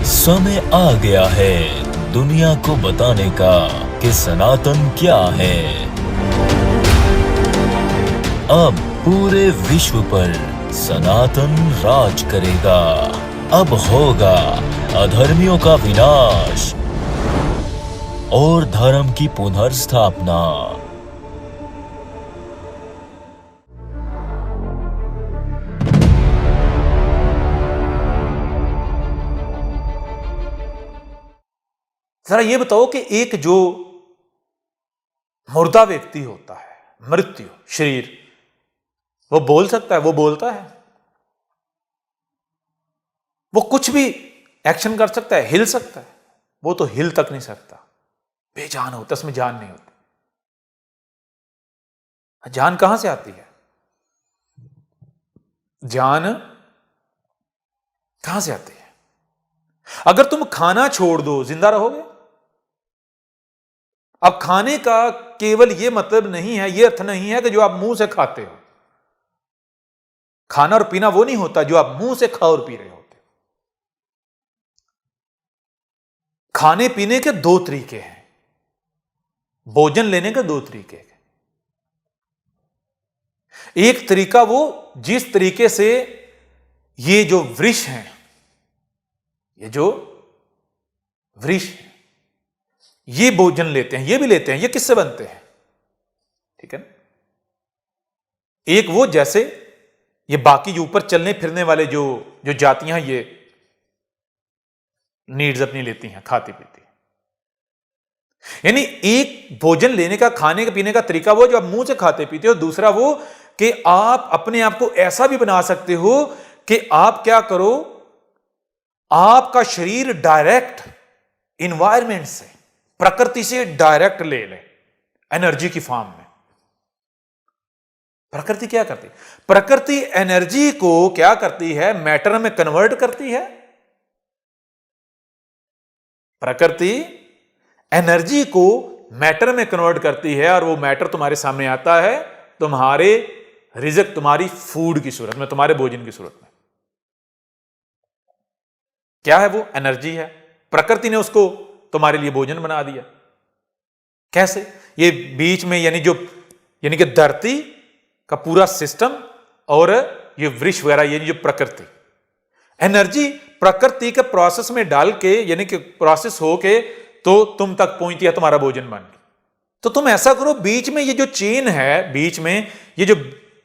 समय आ गया है दुनिया को बताने का कि सनातन क्या है। अब पूरे विश्व पर सनातन राज करेगा। अब होगा अधर्मियों का विनाश और धर्म की पुनर्स्थापना। जरा ये बताओ कि एक जो मुर्दा व्यक्ति होता है, मृत्यु शरीर, वो बोल सकता है? वो बोलता है? वो कुछ भी एक्शन कर सकता है, हिल सकता है? वो तो हिल तक नहीं सकता, बेजान होता, उसमें जान नहीं होती। जान कहां से आती है? जान कहां से आती है? अगर तुम खाना छोड़ दो, जिंदा रहोगे? अब खाने का केवल यह मतलब नहीं है, यह अर्थ नहीं है कि जो आप मुंह से खाते हो। खाना और पीना वो नहीं होता जो आप मुंह से खा और पी रहे होते हो। खाने पीने के दो तरीके हैं, भोजन लेने के दो तरीके हैं। एक तरीका वो जिस तरीके से ये जो वृक्ष हैं, ये जो वृक्ष हैं, ये भोजन लेते हैं, ये भी लेते हैं। ये किससे बनते हैं? ठीक है ना? एक वो जैसे ये बाकी जो ऊपर चलने फिरने वाले जो जो जातियां ये नीड्स अपनी लेती हैं, खाती पीती। यानी एक भोजन लेने का, खाने का पीने का तरीका वो जो आप मुंह से खाते पीते हो। दूसरा वो कि आप अपने आप को ऐसा भी बना सकते हो कि आप क्या करो, आपका शरीर डायरेक्ट इन्वायरमेंट से, प्रकृति से डायरेक्ट ले ले एनर्जी की फॉर्म में। प्रकृति क्या करती है? प्रकृति एनर्जी को क्या करती है? मैटर में कन्वर्ट करती है। प्रकृति एनर्जी को मैटर में कन्वर्ट करती है और वो मैटर तुम्हारे सामने आता है तुम्हारे रिज़्क, तुम्हारी फूड की सूरत में, तुम्हारे भोजन की सूरत में। क्या है वो? एनर्जी है। प्रकृति ने उसको तुम्हारे लिए भोजन बना दिया। कैसे? ये बीच में यानी कि धरती का पूरा सिस्टम और ये वृक्ष वगैरह, ये जो प्रकृति, एनर्जी प्रकृति के प्रोसेस में डाल के, यानी कि प्रोसेस हो के तो तुम तक पहुंचती है तुम्हारा भोजन बन के। तो तुम ऐसा करो, बीच में ये जो चेन है, बीच में ये जो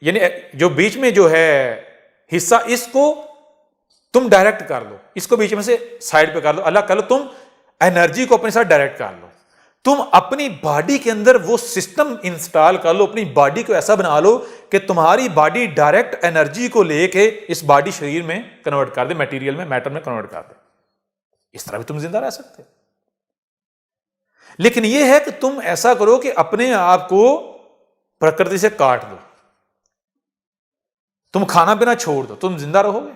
यानी जो बीच में जो है हिस्सा, इसको तुम डायरेक्ट कर लो, इसको बीच में से साइड पे कर लो, अलग कर लो। तुम एनर्जी को अपने साथ डायरेक्ट कर लो। तुम अपनी बॉडी के अंदर वो सिस्टम इंस्टॉल कर लो, अपनी बॉडी को ऐसा बना लो कि तुम्हारी बॉडी डायरेक्ट एनर्जी को लेके इस बॉडी शरीर में कन्वर्ट कर दे, मटेरियल में, मैटर में कन्वर्ट कर दे। इस तरह भी तुम जिंदा रह सकते हो। लेकिन यह है कि तुम ऐसा करो कि अपने आप को प्रकृति से काट दो, तुम खाना पीना छोड़ दो। तुम जिंदा रहोगे?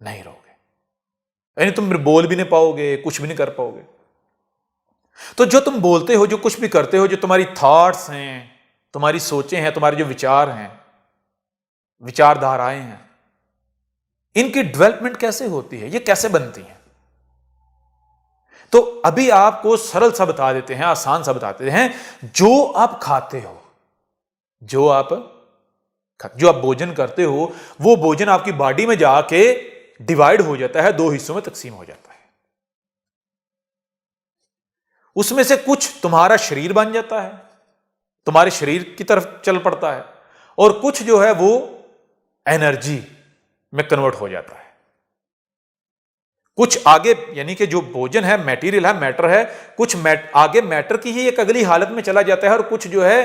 नहीं रहोगे। यानी तुम बोल भी नहीं पाओगे, कुछ भी नहीं कर पाओगे। तो जो तुम बोलते हो, जो कुछ भी करते हो, जो तुम्हारी थॉट्स हैं, तुम्हारी सोचें हैं, तुम्हारे जो विचार हैं, विचारधाराएं हैं, इनकी डेवलपमेंट कैसे होती है? ये कैसे बनती है? तो अभी आपको सरल सा बता देते हैं, आसान सा बताते हैं। जो आप खाते हो, जो आप भोजन करते हो, वो भोजन आपकी बॉडी में जाके डिवाइड हो जाता है, दो हिस्सों में तकसीम हो जाता है। उसमें से कुछ तुम्हारा शरीर बन जाता है, तुम्हारे शरीर की तरफ चल पड़ता है, और कुछ जो है वो एनर्जी में कन्वर्ट हो जाता है। कुछ आगे, यानी कि जो भोजन है, मटेरियल है, मैटर है, कुछ आगे मैटर की ही एक अगली हालत में चला जाता है, और कुछ जो है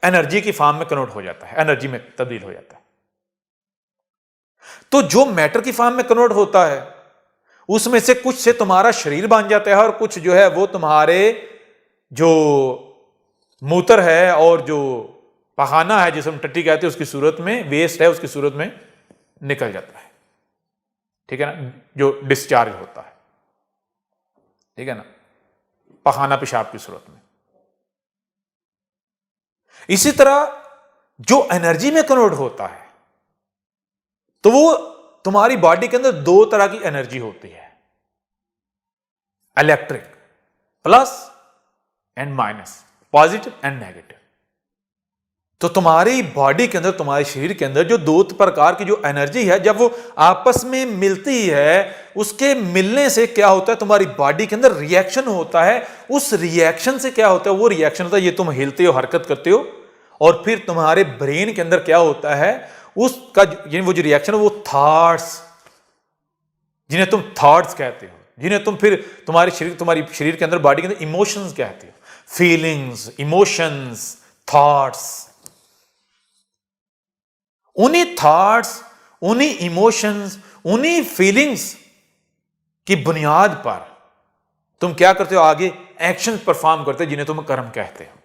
एनर्जी की फॉर्म में कन्वर्ट हो जाता है, एनर्जी में तब्दील हो जाता है। तो जो मैटर की फॉर्म में कन्वर्ट होता है, उसमें से कुछ से तुम्हारा शरीर बन जाता है, और कुछ जो है वो तुम्हारे जो मूत्र है और जो पखाना है, जिसे हम टट्टी कहते हैं, उसकी सूरत में, वेस्ट है, उसकी सूरत में निकल जाता है। ठीक है ना? जो डिस्चार्ज होता है, ठीक है ना, पखाना पेशाब की सूरत में। इसी तरह जो एनर्जी में कन्वर्ट होता है, तो वो तुम्हारी बॉडी के अंदर दो तरह की एनर्जी होती है। Electric, plus and minus, positive and negative. तो तुम्हारी बॉडी के अंदर, तुम्हारे शरीर के अंदर जो दो प्रकार की जो एनर्जी है, जब वो आपस में मिलती है, उसके मिलने से क्या होता है, तुम्हारी बॉडी के अंदर रिएक्शन होता है। उस रिएक्शन से क्या होता है, वो रिएक्शन होता है, ये तुम हिलते हो, हरकत करते हो, और फिर तुम्हारे ब्रेन के अंदर क्या होता है, उसका वो जो रिएक्शन है, वो थॉट्स, जिन्हें तुम थॉट्स कहते हो, जिन्हें तुम फिर तुम्हारे शरीर के अंदर, बॉडी के अंदर इमोशंस कहते हो, फीलिंग्स, इमोशंस, थॉट्स। उन्हीं थॉट्स, उन्हीं इमोशंस, उन्हीं फीलिंग्स की बुनियाद पर तुम क्या करते हो, आगे एक्शन परफॉर्म करते हो, जिन्हें तुम कर्म कहते हो।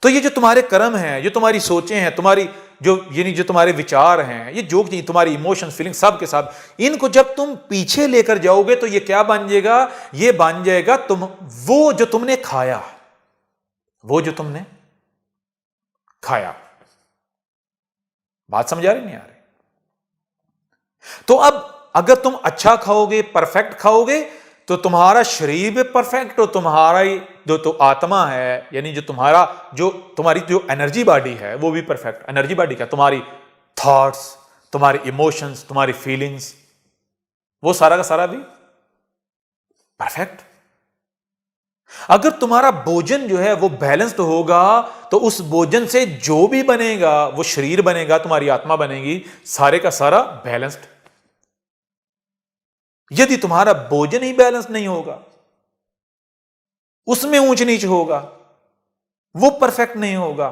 तो ये जो तुम्हारे कर्म हैं, जो तुम्हारी सोचें हैं, तुम्हारी जो तुम्हारे विचार हैं, ये जो तुम्हारी इमोशंस, फीलिंग, सब के सब, इनको जब तुम पीछे लेकर जाओगे तो ये क्या बन जाएगा, ये बन जाएगा वो जो तुमने खाया, वो जो तुमने खाया। बात समझ आ रही नहीं आ रही? तो अब अगर तुम अच्छा खाओगे, परफेक्ट खाओगे, तो तुम्हारा शरीर भी परफेक्ट, और तुम्हारा जो तो आत्मा है, यानी जो तुम्हारी जो एनर्जी बॉडी है, वो भी परफेक्ट। एनर्जी बॉडी क्या, तुम्हारी थॉट्स, तुम्हारी इमोशंस, तुम्हारी फीलिंग्स, वो सारा का सारा भी परफेक्ट। अगर तुम्हारा भोजन जो है वो बैलेंस्ड होगा, तो उस भोजन से जो भी बनेगा, वो शरीर बनेगा, तुम्हारी आत्मा बनेगी, सारे का सारा बैलेंस्ड। यदि तुम्हारा भोजन ही बैलेंस नहीं होगा, उसमें ऊंच नीच होगा, वो परफेक्ट नहीं होगा,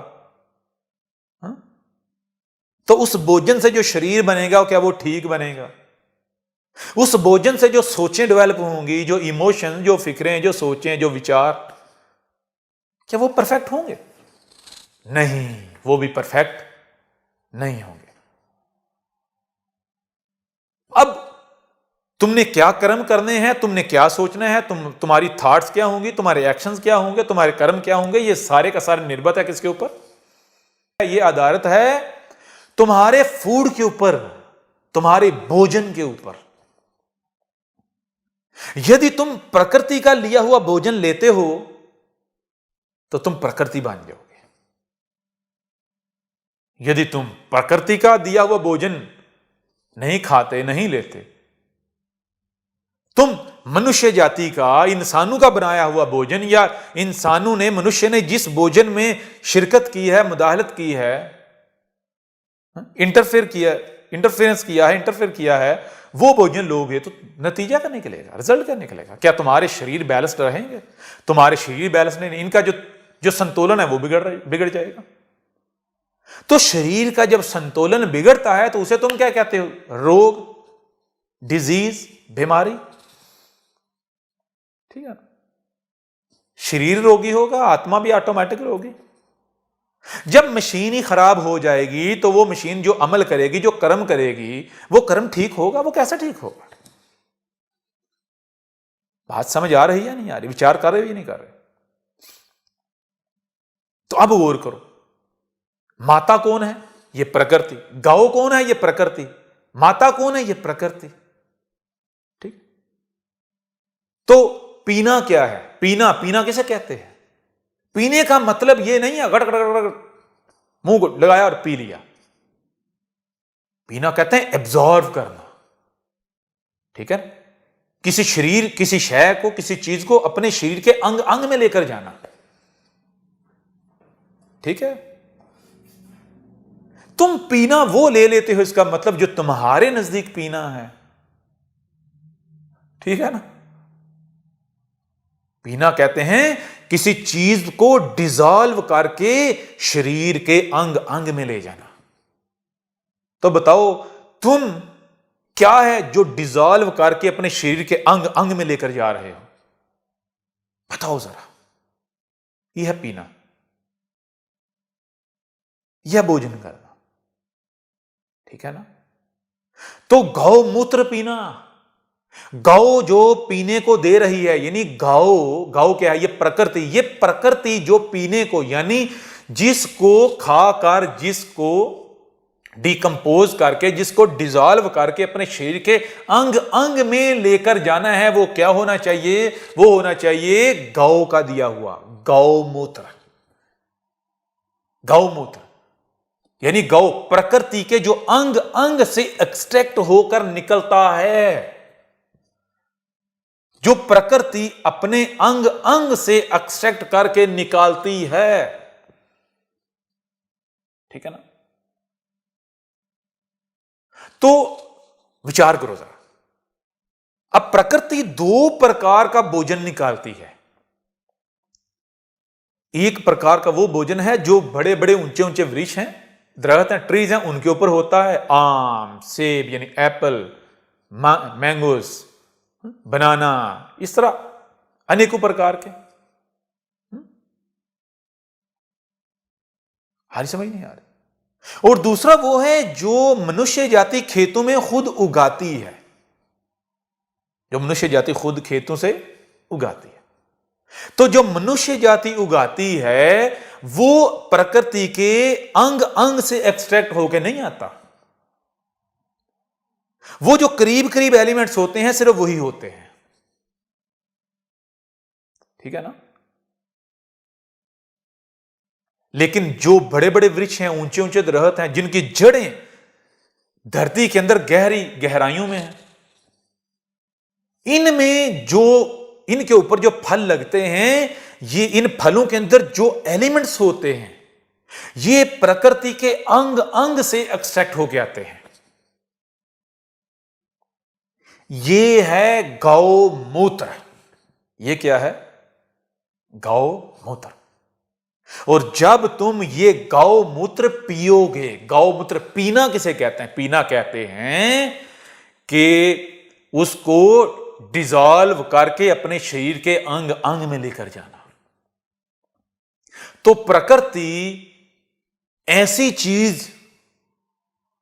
तो उस भोजन से जो शरीर बनेगा, क्या वो ठीक बनेगा? उस भोजन से जो सोचें डेवलप होंगी, जो इमोशन, जो फिक्रें, जो सोचें, जो विचार, क्या वो परफेक्ट होंगे? नहीं, वो भी परफेक्ट नहीं होंगे। अब तुमने क्या कर्म करने हैं, तुमने क्या सोचना है, तुम्हारी थॉट्स क्या होंगी, तुम्हारे एक्शंस क्या होंगे, तुम्हारे कर्म क्या होंगे, ये सारे का सारे निर्भर है किसके ऊपर? ये आधारित है तुम्हारे फूड के ऊपर, तुम्हारे भोजन के ऊपर। यदि तुम प्रकृति का लिया हुआ भोजन लेते हो, तो तुम प्रकृति बन जाओगे। यदि तुम प्रकृति का दिया हुआ भोजन नहीं खाते, नहीं लेते, तुम मनुष्य जाति का, इंसानों का बनाया हुआ भोजन, या इंसानों ने, मनुष्य ने जिस भोजन में शिरकत की है, मुदाखलत की है, इंटरफेरेंस किया है, वो भोजन लोगे, तो नतीजा क्या निकलेगा, रिजल्ट क्या निकलेगा? क्या तुम्हारे शरीर बैलेंस रहेंगे? तुम्हारे शरीर बैलेंस नहीं, इनका जो संतुलन है वो बिगड़ जाएगा। तो शरीर का जब संतुलन बिगड़ता है, तो उसे तुम क्या कहते हो? रोग, डिजीज, बीमारी। ठीक है, शरीर रोगी होगा, आत्मा भी ऑटोमेटिक रोगी। जब मशीन ही खराब हो जाएगी, तो वो मशीन जो अमल करेगी, जो कर्म करेगी, वो कर्म ठीक होगा? वो कैसे ठीक होगा? बात समझ आ रही है नहीं आ रही? विचार कर रहे हो या नहीं कर रहे? तो अब गौर करो, माता कौन है? ये प्रकृति। गौ कौन है? ये प्रकृति। माता कौन है? ये प्रकृति। ठीक। तो पीना क्या है? पीना किसे कहते हैं? पीने का मतलब यह नहीं है गड़ गड़ गड़ मुंह लगाया और पी लिया। पीना कहते हैं एब्जॉर्व करना। ठीक है, किसी शय को, किसी चीज को अपने शरीर के अंग अंग में लेकर जाना। ठीक है, तुम पीना वो ले लेते हो, इसका मतलब जो तुम्हारे नजदीक पीना है। ठीक है ना? पीना कहते हैं किसी चीज को डिसॉल्व करके शरीर के अंग अंग में ले जाना। तो बताओ, तुम क्या है जो डिसॉल्व करके अपने शरीर के अंग अंग में लेकर जा रहे हो? बताओ जरा। यह है पीना, यह भोजन करना। ठीक है ना? तो गौमूत्र पीना, गौ जो पीने को दे रही है, यानी गौ क्या है? ये प्रकृति जो पीने को, यानी जिसको खाकर, जिसको डिकम्पोज करके, जिसको डिसॉल्व करके अपने शरीर के अंग अंग में लेकर जाना है, वो क्या होना चाहिए? वो होना चाहिए गौ का दिया हुआ गौमूत्र। गौमूत्र यानी गौ, प्रकृति के जो अंग अंग से एक्सट्रैक्ट होकर निकलता है, जो प्रकृति अपने अंग अंग से एक्सट्रैक्ट करके निकालती है। ठीक है ना? तो विचार करो जरा, अब प्रकृति दो प्रकार का भोजन निकालती है। एक प्रकार का वो भोजन है जो बड़े बड़े ऊंचे ऊंचे वृक्ष हैं, दरख्त हैं, ट्रीज हैं, उनके ऊपर होता है। आम, सेब यानी एप्पल, मैंगोस, बनाना, इस तरह अनेकों प्रकार के। हारी समझ नहीं आ रही। और दूसरा वो है जो मनुष्य जाति खेतों में खुद उगाती है, जो मनुष्य जाति खुद खेतों से उगाती है। तो जो मनुष्य जाति उगाती है वो प्रकृति के अंग अंग से एक्सट्रैक्ट होकर नहीं आता। वो जो करीब करीब एलिमेंट्स होते हैं सिर्फ वही होते हैं। ठीक है ना? लेकिन जो बड़े बड़े वृक्ष हैं, ऊंचे ऊंचे दरख्त हैं, जिनकी जड़ें धरती के अंदर गहरी गहराइयों में हैं, इनमें जो इनके ऊपर जो फल लगते हैं, ये इन फलों के अंदर जो एलिमेंट्स होते हैं ये प्रकृति के अंग अंग से एक्सट्रैक्ट होके आते हैं। ये है गौमूत्र। ये क्या है? गौमूत्र। और जब तुम ये गौमूत्र पियोगे, गौमूत्र पीना किसे कहते हैं? पीना कहते हैं कि उसको डिसॉल्व करके अपने शरीर के अंग अंग में लेकर जाना। तो प्रकृति ऐसी चीज,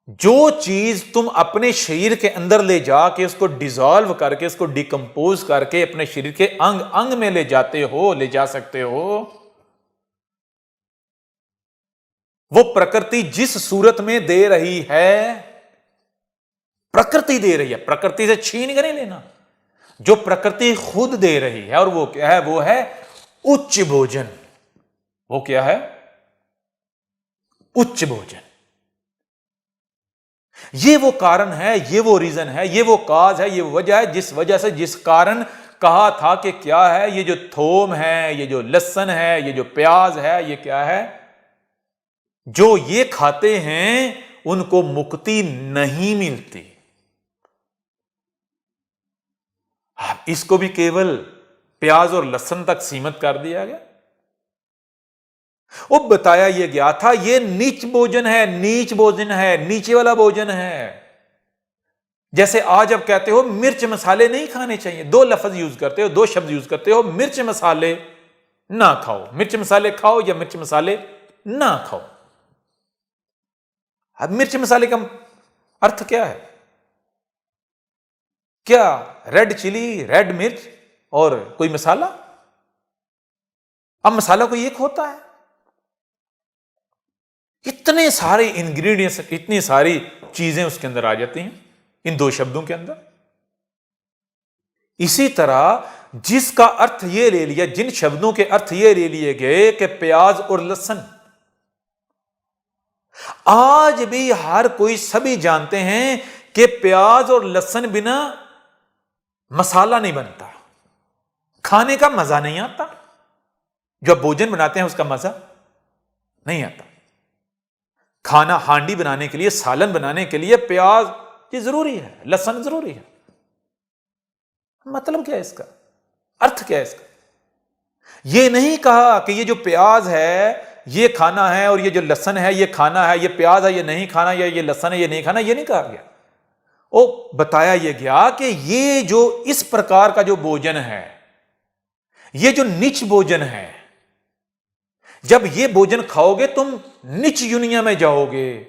जो चीज तुम अपने शरीर के अंदर ले जाके उसको डिसॉल्व करके, उसको डिकम्पोज करके अपने शरीर के अंग अंग में ले जाते हो, ले जा सकते हो, वो प्रकृति जिस सूरत में दे रही है, प्रकृति दे रही है, प्रकृति से छीन कर नहीं लेना, जो प्रकृति खुद दे रही है। और वो क्या है? वो है उच्च भोजन। वो क्या है? उच्च भोजन। ये वो कारण है, ये वो रीजन है, ये वो काज है, ये वो वजह है जिस वजह से, जिस कारण कहा था कि क्या है, ये जो थोम है, ये जो लहसुन है, ये जो प्याज है, ये क्या है? जो ये खाते हैं उनको मुक्ति नहीं मिलती। अब इसको भी केवल प्याज और लहसुन तक सीमित कर दिया गया। वो बताया यह गया था ये नीच भोजन है, नीच भोजन है, नीचे वाला भोजन है। जैसे आज आप कहते हो मिर्च मसाले नहीं खाने चाहिए, दो लफ्ज यूज करते हो, दो शब्द यूज करते हो, मिर्च मसाले ना खाओ, मिर्च मसाले खाओ या मिर्च मसाले ना खाओ। अब मिर्च मसाले का अर्थ क्या है? क्या रेड चिली, रेड मिर्च और कोई मसाला? अब मसाला कोई एक होता है? इतने सारे इंग्रेडिएंट्स, इतनी सारी चीजें उसके अंदर आ जाती हैं इन दो शब्दों के अंदर। इसी तरह जिसका अर्थ ये ले लिया, जिन शब्दों के अर्थ ये ले लिए गए कि प्याज और लहसुन, आज भी हर कोई, सभी जानते हैं कि प्याज और लहसुन बिना मसाला नहीं बनता, खाने का मजा नहीं आता। जो भोजन बनाते हैं उसका मजा नहीं आता। खाना हांडी बनाने के लिए, सालन बनाने के लिए प्याज ये जरूरी है, लहसुन जरूरी है। मतलब क्या है इसका? अर्थ क्या है इसका? ये नहीं कहा कि ये जो प्याज है ये खाना है और ये जो लहसुन है ये खाना है, ये प्याज है ये नहीं खाना, या ये लहसुन है ये नहीं खाना, ये नहीं कहा गया। ओ बताया ये गया कि ये जो इस प्रकार का जो भोजन है, ये जो नीच भोजन है, जब ये भोजन खाओगे तुम नीच दुनिया में जाओगे।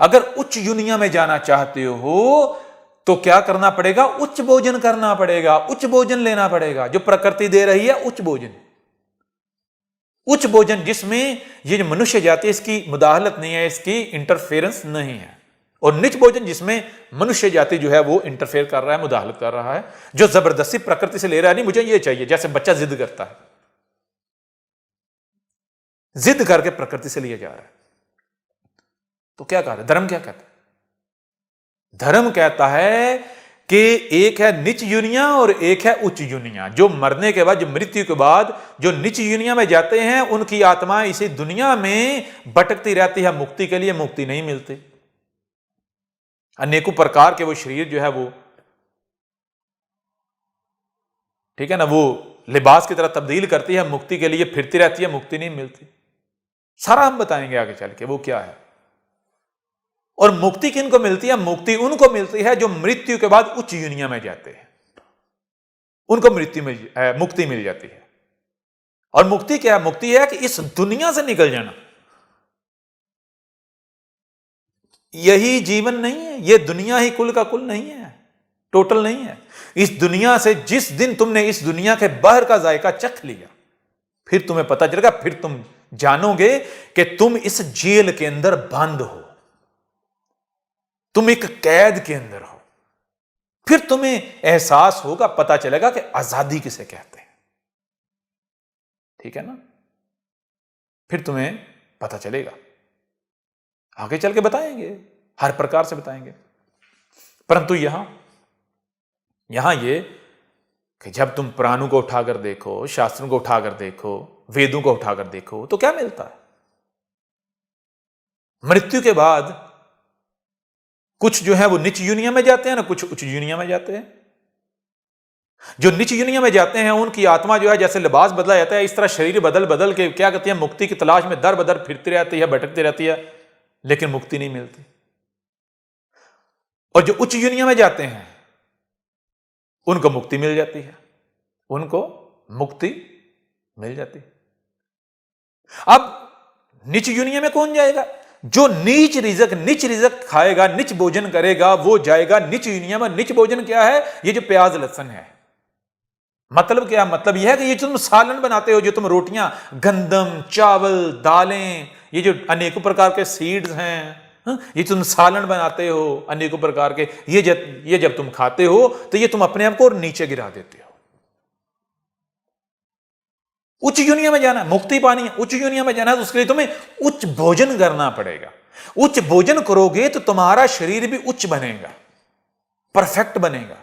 अगर उच्च दुनिया में जाना चाहते हो तो क्या करना पड़ेगा? उच्च भोजन करना पड़ेगा, उच्च भोजन लेना पड़ेगा, जो प्रकृति दे रही है उच्च भोजन। उच्च भोजन जिसमें ये जो मनुष्य जाति है इसकी मुदाखलत नहीं है, इसकी इंटरफेरेंस नहीं है, और नीच भोजन जिसमें मनुष्य जाति जो है वो इंटरफेयर कर रहा है, मुदाखलत कर रहा है, जो जबरदस्ती प्रकृति से ले रहा है, नहीं मुझे ये चाहिए, जैसे बच्चा जिद करता है, जिद करके प्रकृति से लिया जा रहा है। तो क्या कह रहा है धर्म? क्या कहता है धर्म? कहता है कि एक है नीच युनिया और एक है उच्च युनिया। जो मरने के बाद, जो मृत्यु के बाद जो नीच युनिया में जाते हैं उनकी आत्माएं इसी दुनिया में भटकती रहती है, मुक्ति के लिए मुक्ति नहीं मिलती। अनेकों प्रकार के वो शरीर जो है वो, ठीक है ना, वो लिबास की तरह तब्दील करती है, मुक्ति के लिए फिरती रहती है, मुक्ति नहीं मिलती। सारा हम बताएंगे आगे चल के वो क्या है। और मुक्ति किनको मिलती है? मुक्ति उनको मिलती है जो मृत्यु के बाद उच्च युनिया में जाते हैं, उनको मुक्ति मिल जाती है। और मुक्ति क्या है? मुक्ति है कि इस दुनिया से निकल जाना। यही जीवन नहीं है, यह दुनिया ही कुल का कुल नहीं है, टोटल नहीं है। इस दुनिया से जिस दिन तुमने इस दुनिया के बाहर का जायका चख लिया, फिर तुम्हें पता चलेगा, फिर तुम जानोगे कि तुम इस जेल के अंदर बंद हो, तुम एक कैद के अंदर हो। फिर तुम्हें एहसास होगा, पता चलेगा कि आजादी किसे कहते हैं। ठीक है ना? फिर तुम्हें पता चलेगा। आगे चल के बताएंगे, हर प्रकार से बताएंगे। परंतु यहां ये कि जब तुम पुराणों को उठाकर देखो, शास्त्रों को उठाकर देखो, वेदों को उठाकर देखो, तो क्या मिलता है? मृत्यु के बाद कुछ जो है वो नीच युनिया में जाते हैं ना, कुछ उच्च युनिया में जाते हैं। जो नीच युनिया में जाते हैं उनकी आत्मा जो है, जैसे लिबास बदला जाता है, इस तरह शरीर बदल बदल के क्या कहती है, मुक्ति की तलाश में दर बदर फिरती रहती है, भटकती रहती है, लेकिन मुक्ति नहीं मिलती। और जो उच्च युनिया में जाते हैं उनको मुक्ति मिल जाती है, उनको मुक्ति मिल जाती है। अब नीच युनिया में कौन जाएगा? जो नीच रिजक खाएगा, नीच भोजन करेगा, वो जाएगा नीच युनिया में। नीच भोजन क्या है? ये जो प्याज लहसुन है। मतलब क्या? मतलब यह है कि ये जो तुम सालन बनाते हो, जो तुम रोटियां, गंदम, चावल, दालें, ये जो अनेकों प्रकार के सीड्स हैं, ये तुम सालन बनाते हो अनेकों प्रकार के, ये जब तुम खाते हो तो ये तुम अपने आप को और नीचे गिरा देते हो। उच्च युनिया में जाना है, मुक्ति पानी है, उच्च युनिया में जाना है, तो उसके लिए तुम्हें उच्च भोजन करना पड़ेगा। उच्च भोजन करोगे तो तुम्हारा शरीर भी उच्च बनेगा, परफेक्ट बनेगा,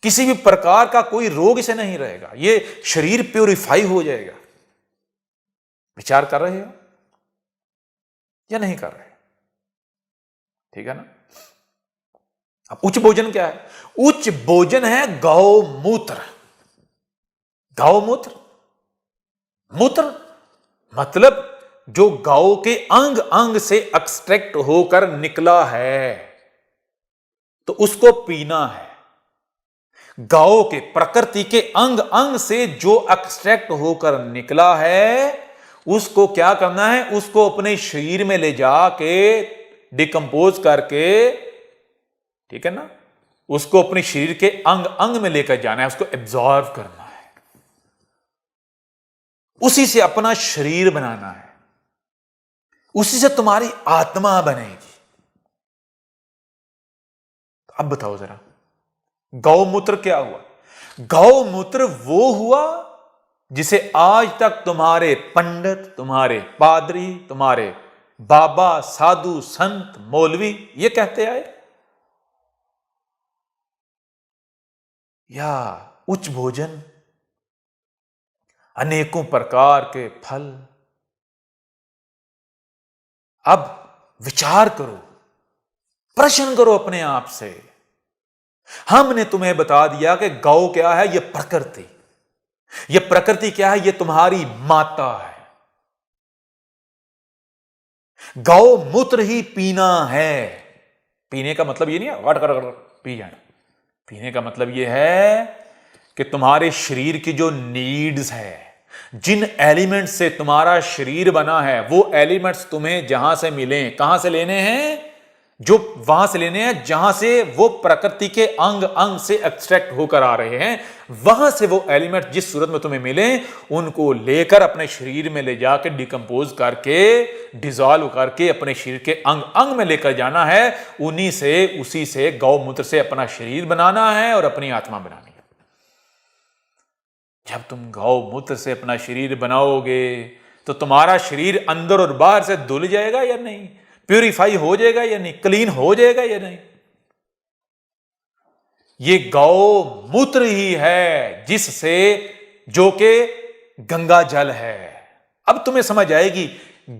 किसी भी प्रकार का कोई रोग इसे नहीं रहेगा, ये शरीर प्यूरिफाई हो जाएगा। विचार कर रहे हो या नहीं कर रहे? ठीक है ना? अब उच्च भोजन क्या है? उच्च भोजन है गौमूत्र। गौमूत्र, मूत्र मतलब जो गौ के अंग अंग से एक्सट्रैक्ट होकर निकला है, तो उसको पीना है। गौ के, प्रकृति के अंग अंग से जो एक्सट्रैक्ट होकर निकला है, उसको क्या करना है? उसको अपने शरीर में ले जाके डिकम्पोज करके, ठीक है ना, उसको अपने शरीर के अंग अंग में लेकर जाना है, उसको एब्जॉर्व करना है, उसी से अपना शरीर बनाना है, उसी से तुम्हारी आत्मा बनेगी। अब बताओ जरा, गौमूत्र क्या हुआ? गौमूत्र वो हुआ जिसे आज तक तुम्हारे पंडित, तुम्हारे पादरी, तुम्हारे बाबा, साधु, संत, मौलवी ये कहते आए। या उच्च भोजन, अनेकों प्रकार के फल। अब विचार करो, प्रश्न करो अपने आप से। हमने तुम्हें बता दिया कि गौ क्या है? ये प्रकृति। ये प्रकृति क्या है? ये तुम्हारी माता है। गौ मूत्र ही पीना है। पीने का मतलब ये नहीं है वाट कर पी जाए। पीने का मतलब ये है कि तुम्हारे शरीर की जो नीड्स है, जिन एलिमेंट्स से तुम्हारा शरीर बना है, वो एलिमेंट्स तुम्हें जहां से मिले, कहां से लेने हैं? जो वहां से लेने हैं जहां से वो प्रकृति के अंग अंग से एक्सट्रैक्ट होकर आ रहे हैं, वहां से वो एलिमेंट जिस सूरत में तुम्हें मिले उनको लेकर अपने शरीर में ले जाकर डिकम्पोज करके डिजॉल्व करके अपने शरीर के अंग अंग में लेकर जाना है। उन्हीं से उसी से गौमूत्र से अपना शरीर बनाना है और अपनी आत्मा बनानी है। जब तुम गौमूत्र से अपना शरीर बनाओगे तो तुम्हारा शरीर अंदर और बाहर से धुल जाएगा या नहीं, प्यूरिफाई हो जाएगा या नहीं, क्लीन हो जाएगा या नहीं। ये गौमूत्र ही है जिससे, जो कि गंगा जल है। अब तुम्हें समझ आएगी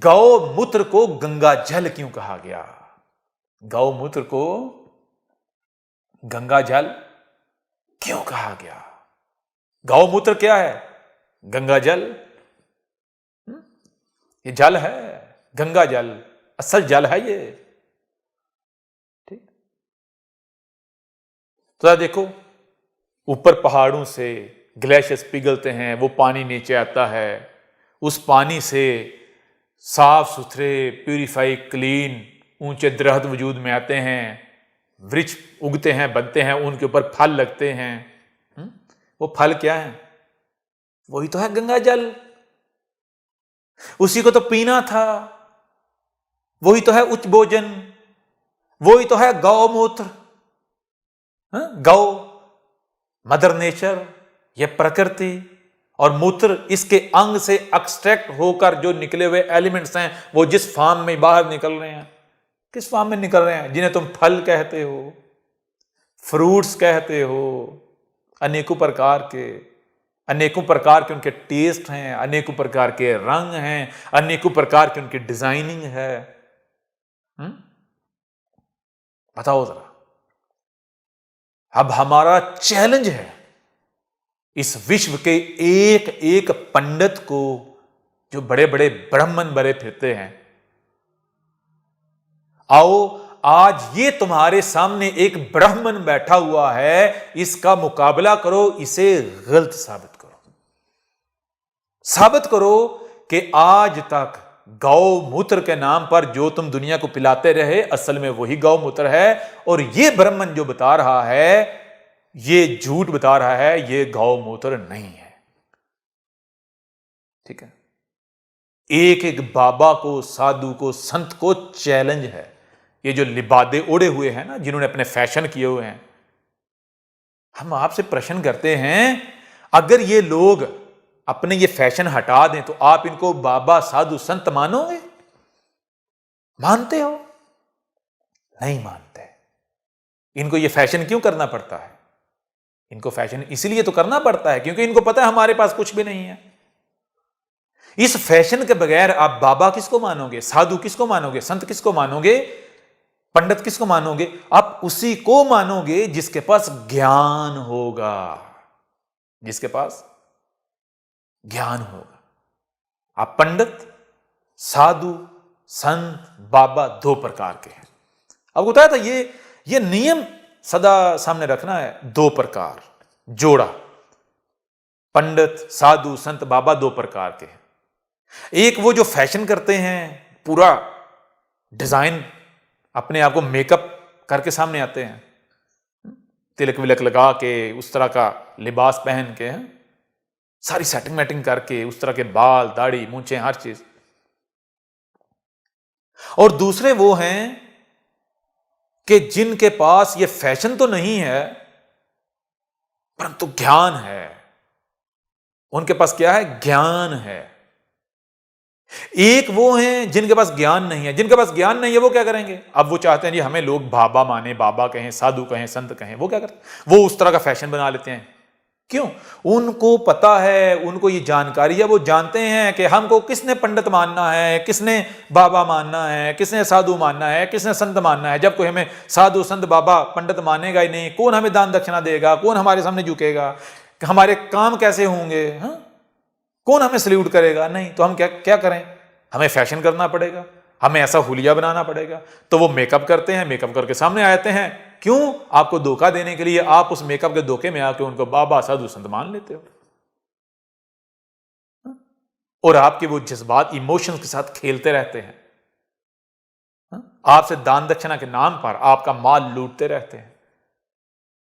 गौमूत्र को गंगा जल क्यों कहा गया। गौमूत्र को गंगा जल क्यों कहा गया। गौमूत्र क्या है? गंगा जल। ये जल है, गंगा जल असल जल है ये। ठीक, तो देखो ऊपर पहाड़ों से ग्लेशियर्स पिघलते हैं, वो पानी नीचे आता है, उस पानी से साफ सुथरे प्यूरिफाई क्लीन ऊंचे दरख्त वजूद में आते हैं, वृक्ष उगते हैं, बनते हैं, उनके ऊपर फल लगते हैं। वो फल क्या है? वही तो है गंगा जल। उसी को तो पीना था, वही तो है उच्च भोजन, वही तो है गौमूत्र। गौ मदर नेचर, यह प्रकृति, और मूत्र इसके अंग से एक्सट्रैक्ट होकर जो निकले हुए एलिमेंट्स हैं वो जिस फॉर्म में बाहर निकल रहे हैं। किस फॉर्म में निकल रहे हैं? जिन्हें तुम फल कहते हो, फ्रूट्स कहते हो, अनेकों प्रकार के उनके टेस्ट हैं, अनेकों प्रकार के रंग हैं, अनेकों प्रकार की उनकी डिजाइनिंग है। बताओ जरा। अब हमारा चैलेंज है इस विश्व के एक एक पंडित को, जो बड़े बड़े ब्राह्मण बने फिरते हैं, आओ आज ये तुम्हारे सामने एक ब्राह्मण बैठा हुआ है, इसका मुकाबला करो, इसे गलत साबित करो कि आज तक गौमूत्र के नाम पर जो तुम दुनिया को पिलाते रहे असल में वही गौमूत्र है, और ये ब्राह्मण जो बता रहा है ये झूठ बता रहा है, ये गौमूत्र नहीं है। ठीक है, एक एक बाबा को, साधु को, संत को चैलेंज है। ये जो लिबादे ओढ़े हुए हैं ना, जिन्होंने अपने फैशन किए हुए हैं, हम आपसे प्रश्न करते हैं, अगर ये लोग अपने ये फैशन हटा दें तो आप इनको बाबा साधु संत मानोगे? मानते हो? नहीं मानते। इनको ये फैशन क्यों करना पड़ता है? इनको फैशन इसलिए तो करना पड़ता है क्योंकि इनको पता है हमारे पास कुछ भी नहीं है। इस फैशन के बगैर आप बाबा किसको मानोगे, साधु किसको मानोगे, संत किसको मानोगे, पंडित किसको मानोगे? आप उसी को मानोगे जिसके पास ज्ञान होगा, जिसके पास ज्ञान होगा। आप पंडित, साधु, संत, बाबा दो प्रकार के हैं। अब बताया था ये नियम सदा सामने रखना है। दो प्रकार, जोड़ा, पंडित, साधु, संत, बाबा दो प्रकार के हैं। एक वो जो फैशन करते हैं, पूरा डिजाइन अपने आप को मेकअप करके सामने आते हैं, तिलक विलक लगा के, उस तरह का लिबास पहन के, सारी सेटिंग मैटिंग करके, उस तरह के बाल, दाढ़ी, मूंछें, हर चीज। और दूसरे वो हैं कि जिनके पास ये फैशन तो नहीं है परंतु ज्ञान है। उनके पास क्या है? ज्ञान है। एक वो हैं जिनके पास ज्ञान नहीं है। जिनके पास ज्ञान नहीं है वो क्या करेंगे? अब वो चाहते हैं जी हमें लोग बाबा माने, बाबा कहें, साधु कहें, संत कहें। वो क्या करते हैं? वो उस तरह का फैशन बना लेते हैं। क्यों? उनको पता है, उनको ये जानकारी है, वो जानते हैं कि हमको किसने पंडित मानना है, किसने बाबा मानना है, किसने साधु मानना है, किसने संत मानना है। जब कोई हमें साधु, संत, बाबा, पंडित मानेगा ही नहीं, कौन हमें दान दक्षिणा देगा, कौन हमारे सामने झुकेगा, हमारे काम कैसे होंगे, कौन हमें सल्यूट करेगा? नहीं। तो हम क्या करें? हमें फैशन करना पड़ेगा, हमें ऐसा हुलिया बनाना पड़ेगा। तो वो मेकअप करते हैं, मेकअप करके सामने आते हैं। क्यों? आपको धोखा देने के लिए। आप उस मेकअप के धोखे में आके उनको बाबा, साधु, संत मान लेते हो, और आपके वो जज्बात, इमोशंस के साथ खेलते रहते हैं। आपसे दान दक्षिणा के नाम पर आपका माल लूटते रहते हैं।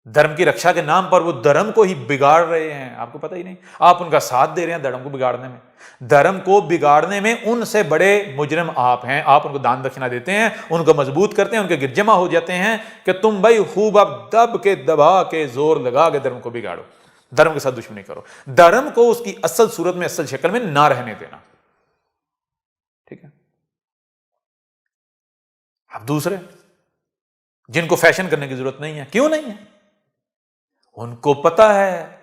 धर्म की रक्षा के नाम पर वो धर्म को ही बिगाड़ रहे हैं, आपको पता ही नहीं। आप उनका साथ दे रहे हैं धर्म को बिगाड़ने में। धर्म को बिगाड़ने में उनसे बड़े मुजरिम आप हैं। आप उनको दान दक्षिणा देते हैं, उनको मजबूत करते हैं, उनके गिरजमा हो जाते हैं कि तुम भाई खूब अब दब के दबा के जोर लगा के धर्म को बिगाड़ो, धर्म के साथ दुश्मनी करो, धर्म को उसकी असल सूरत में, असल शक्ल में ना रहने देना। ठीक है। अब दूसरे जिनको फैशन करने की जरूरत नहीं है, क्यों नहीं है? उनको पता है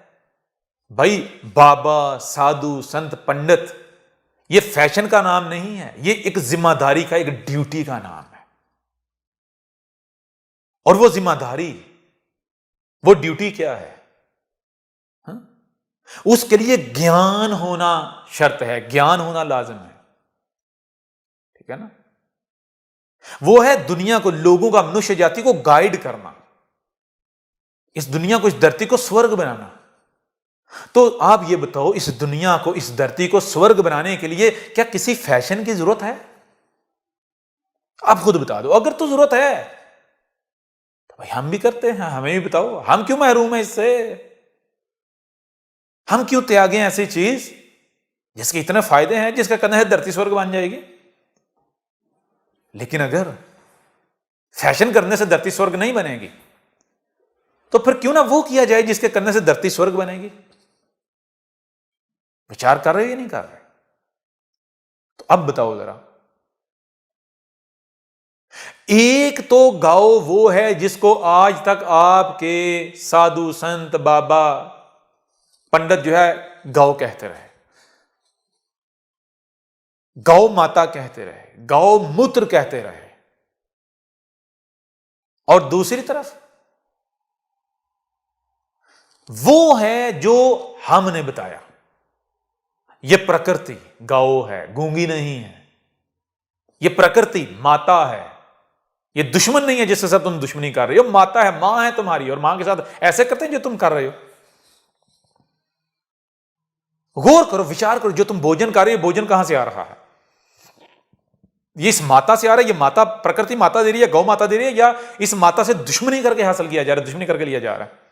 भाई बाबा, साधु, संत, पंडित ये फैशन का नाम नहीं है, ये एक जिम्मेदारी का, एक ड्यूटी का नाम है। और वो जिम्मेदारी, वो ड्यूटी क्या है? उसके लिए ज्ञान होना शर्त है, ज्ञान होना लाजिम है। ठीक है ना? वो है दुनिया को, लोगों का, मनुष्य जाति को गाइड करना, इस दुनिया को, इस धरती को स्वर्ग बनाना। तो आप ये बताओ, इस दुनिया को, इस धरती को स्वर्ग बनाने के लिए क्या किसी फैशन की जरूरत है? आप खुद बता दो। अगर तो जरूरत है तो भाई हम भी करते हैं, हमें भी बताओ, हम क्यों महरूम हैं इससे? हम क्यों त्यागें ऐसी चीज जिसके इतने फायदे हैं, जिसका करना है धरती स्वर्ग बन जाएगी? लेकिन अगर फैशन करने से धरती स्वर्ग नहीं बनेगी तो फिर क्यों ना वो किया जाए जिसके करने से धरती स्वर्ग बनेगी? विचार कर रहे हो या नहीं कर रहे? तो अब बताओ जरा, एक तो गाओ वो है जिसको आज तक आपके साधु, संत, बाबा, पंडित जो है गौ कहते रहे, गौ माता कहते रहे, गौ मूत्र कहते रहे। और दूसरी तरफ वो है जो हमने बताया, ये प्रकृति गौ है, गूंगी नहीं है। ये प्रकृति माता है, ये दुश्मन नहीं है जिसके साथ तुम दुश्मनी कर रहे हो। माता है, मां है तुम्हारी, और मां के साथ ऐसे करते हैं जो तुम कर रहे हो। गौर करो, विचार करो, जो तुम भोजन कर रहे हो, भोजन कहां से आ रहा है? ये इस माता से आ रहा है? ये माता, प्रकृति माता दे रही है, गौ माता दे रही है, या इस माता से दुश्मनी करके हासिल किया जा रहा है, दुश्मनी करके लिया जा रहा है?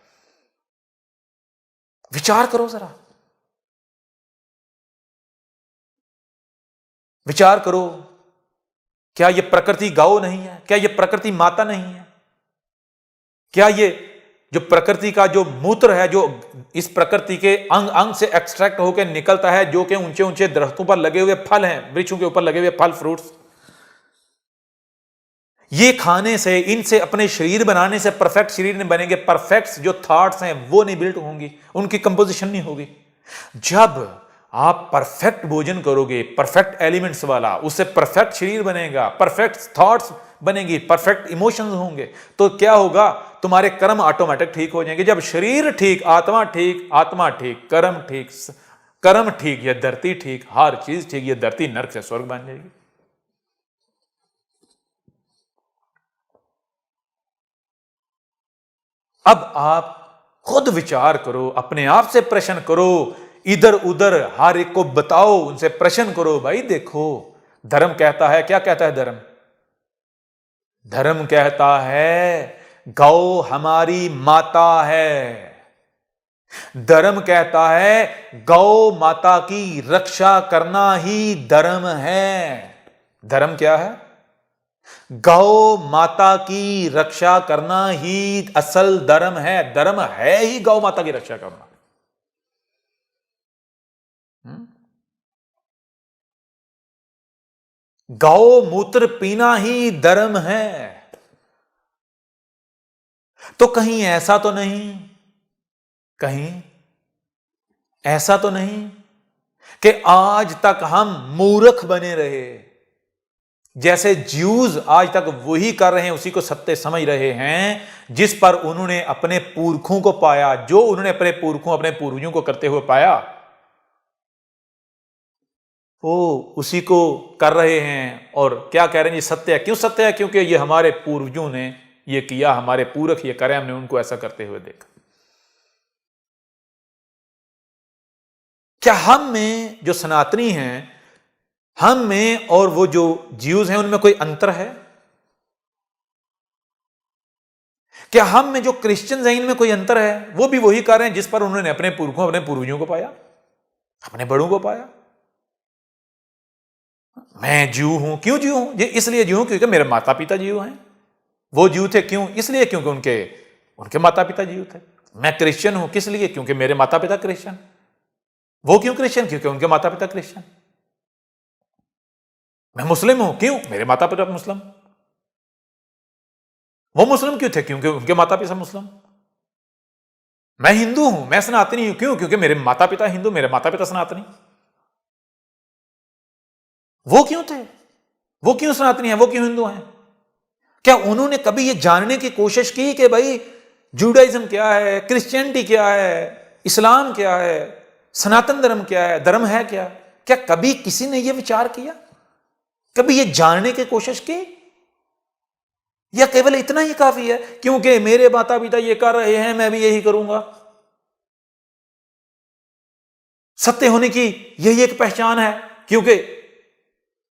विचार करो जरा, विचार करो। क्या ये प्रकृति गौ नहीं है? क्या ये प्रकृति माता नहीं है? क्या ये जो प्रकृति का जो मूत्र है, जो इस प्रकृति के अंग अंग से एक्सट्रैक्ट होकर निकलता है, जो कि ऊंचे ऊंचे दरख्तों पर लगे हुए फल हैं, वृक्षों के ऊपर लगे हुए फल, फ्रूट्स, ये खाने से, इनसे अपने शरीर बनाने से परफेक्ट शरीर नहीं बनेंगे। परफेक्ट जो थॉट्स हैं वो नहीं बिल्ट होंगी, उनकी कंपोजिशन नहीं होगी। जब आप परफेक्ट भोजन करोगे, परफेक्ट एलिमेंट्स वाला, उससे परफेक्ट शरीर बनेगा, परफेक्ट थॉट्स बनेंगी, परफेक्ट इमोशंस होंगे, तो क्या होगा? तुम्हारे कर्म ऑटोमेटिक ठीक हो जाएंगे। जब शरीर ठीक, आत्मा ठीक, आत्मा ठीक, कर्म ठीक, यह धरती ठीक, हर चीज ठीक, यह धरती नरक से स्वर्ग बन जाएगी। अब आप खुद विचार करो, अपने आप से प्रश्न करो, इधर उधर हर एक को बताओ, उनसे प्रश्न करो। भाई देखो, धर्म कहता है, क्या कहता है धर्म? धर्म कहता है गौ हमारी माता है। धर्म कहता है गौ माता की रक्षा करना ही धर्म है। धर्म क्या है? गौ माता की रक्षा करना ही असल धर्म है। धर्म है ही गौ माता की रक्षा करना। गौ मूत्र पीना ही धर्म है। तो कहीं ऐसा तो नहीं, कहीं ऐसा तो नहीं कि आज तक हम मूर्ख बने रहे, जैसे ज्यूज आज तक वही कर रहे हैं, उसी को सत्य समझ रहे हैं जिस पर उन्होंने अपने पुरखों को पाया, जो उन्होंने अपने पुरखों, अपने पूर्वजों को करते हुए पाया, वो उसी को कर रहे हैं। और क्या कह रहे हैं? ये सत्य है। क्यों सत्य है? क्योंकि ये हमारे पूर्वजों ने ये किया, हमारे पुरख ये करे, हमने उनको ऐसा करते हुए देखा। क्या हम में जो सनातनी हैं, हम में और वो जो ज्यूज हैं, उनमें कोई अंतर है? क्या हम में जो क्रिश्चियन ज़हीन में कोई अंतर है? वो भी वही कर रहे हैं जिस पर उन्होंने अपने पुरखों, अपने पूर्वजों को पाया, अपने बड़ों को पाया। मैं ज्यू हूं। क्यों ज्यू हूं? ये इसलिए ज्यू हूं क्योंकि मेरे माता पिता ज्यू हैं। वो ज्यू थे क्यों? इसलिए क्योंकि उनके माता पिता ज्यू थे। मैं क्रिश्चियन हूं किस लिए? क्योंकि मेरे माता पिता क्रिश्चियन। वो क्यों क्रिश्चियन? क्योंकि उनके माता पिता क्रिश्चियन। मैं मुस्लिम हूं क्यों? मेरे माता पिता मुस्लिम। वो मुस्लिम क्यों थे? क्योंकि उनके माता पिता मुस्लिम। मैं हिंदू हूं, मैं सनातनी हूं क्यों? क्योंकि मेरे माता पिता हिंदू, मेरे माता पिता सनातनी। वो क्यों थे? वो क्यों सनातनी है? वो क्यों हिंदू हैं? क्या उन्होंने कभी ये जानने की कोशिश की कि भाई जूडाइज्म क्या है, क्रिश्चियनिटी क्या है, इस्लाम क्या है, सनातन धर्म क्या है, धर्म है क्या? क्या कभी किसी ने यह विचार किया? कभी ये जानने की कोशिश की? या केवल इतना ही काफी है क्योंकि मेरे माता पिता ये कर रहे हैं मैं भी यही करूंगा? सत्य होने की यही एक पहचान है क्योंकि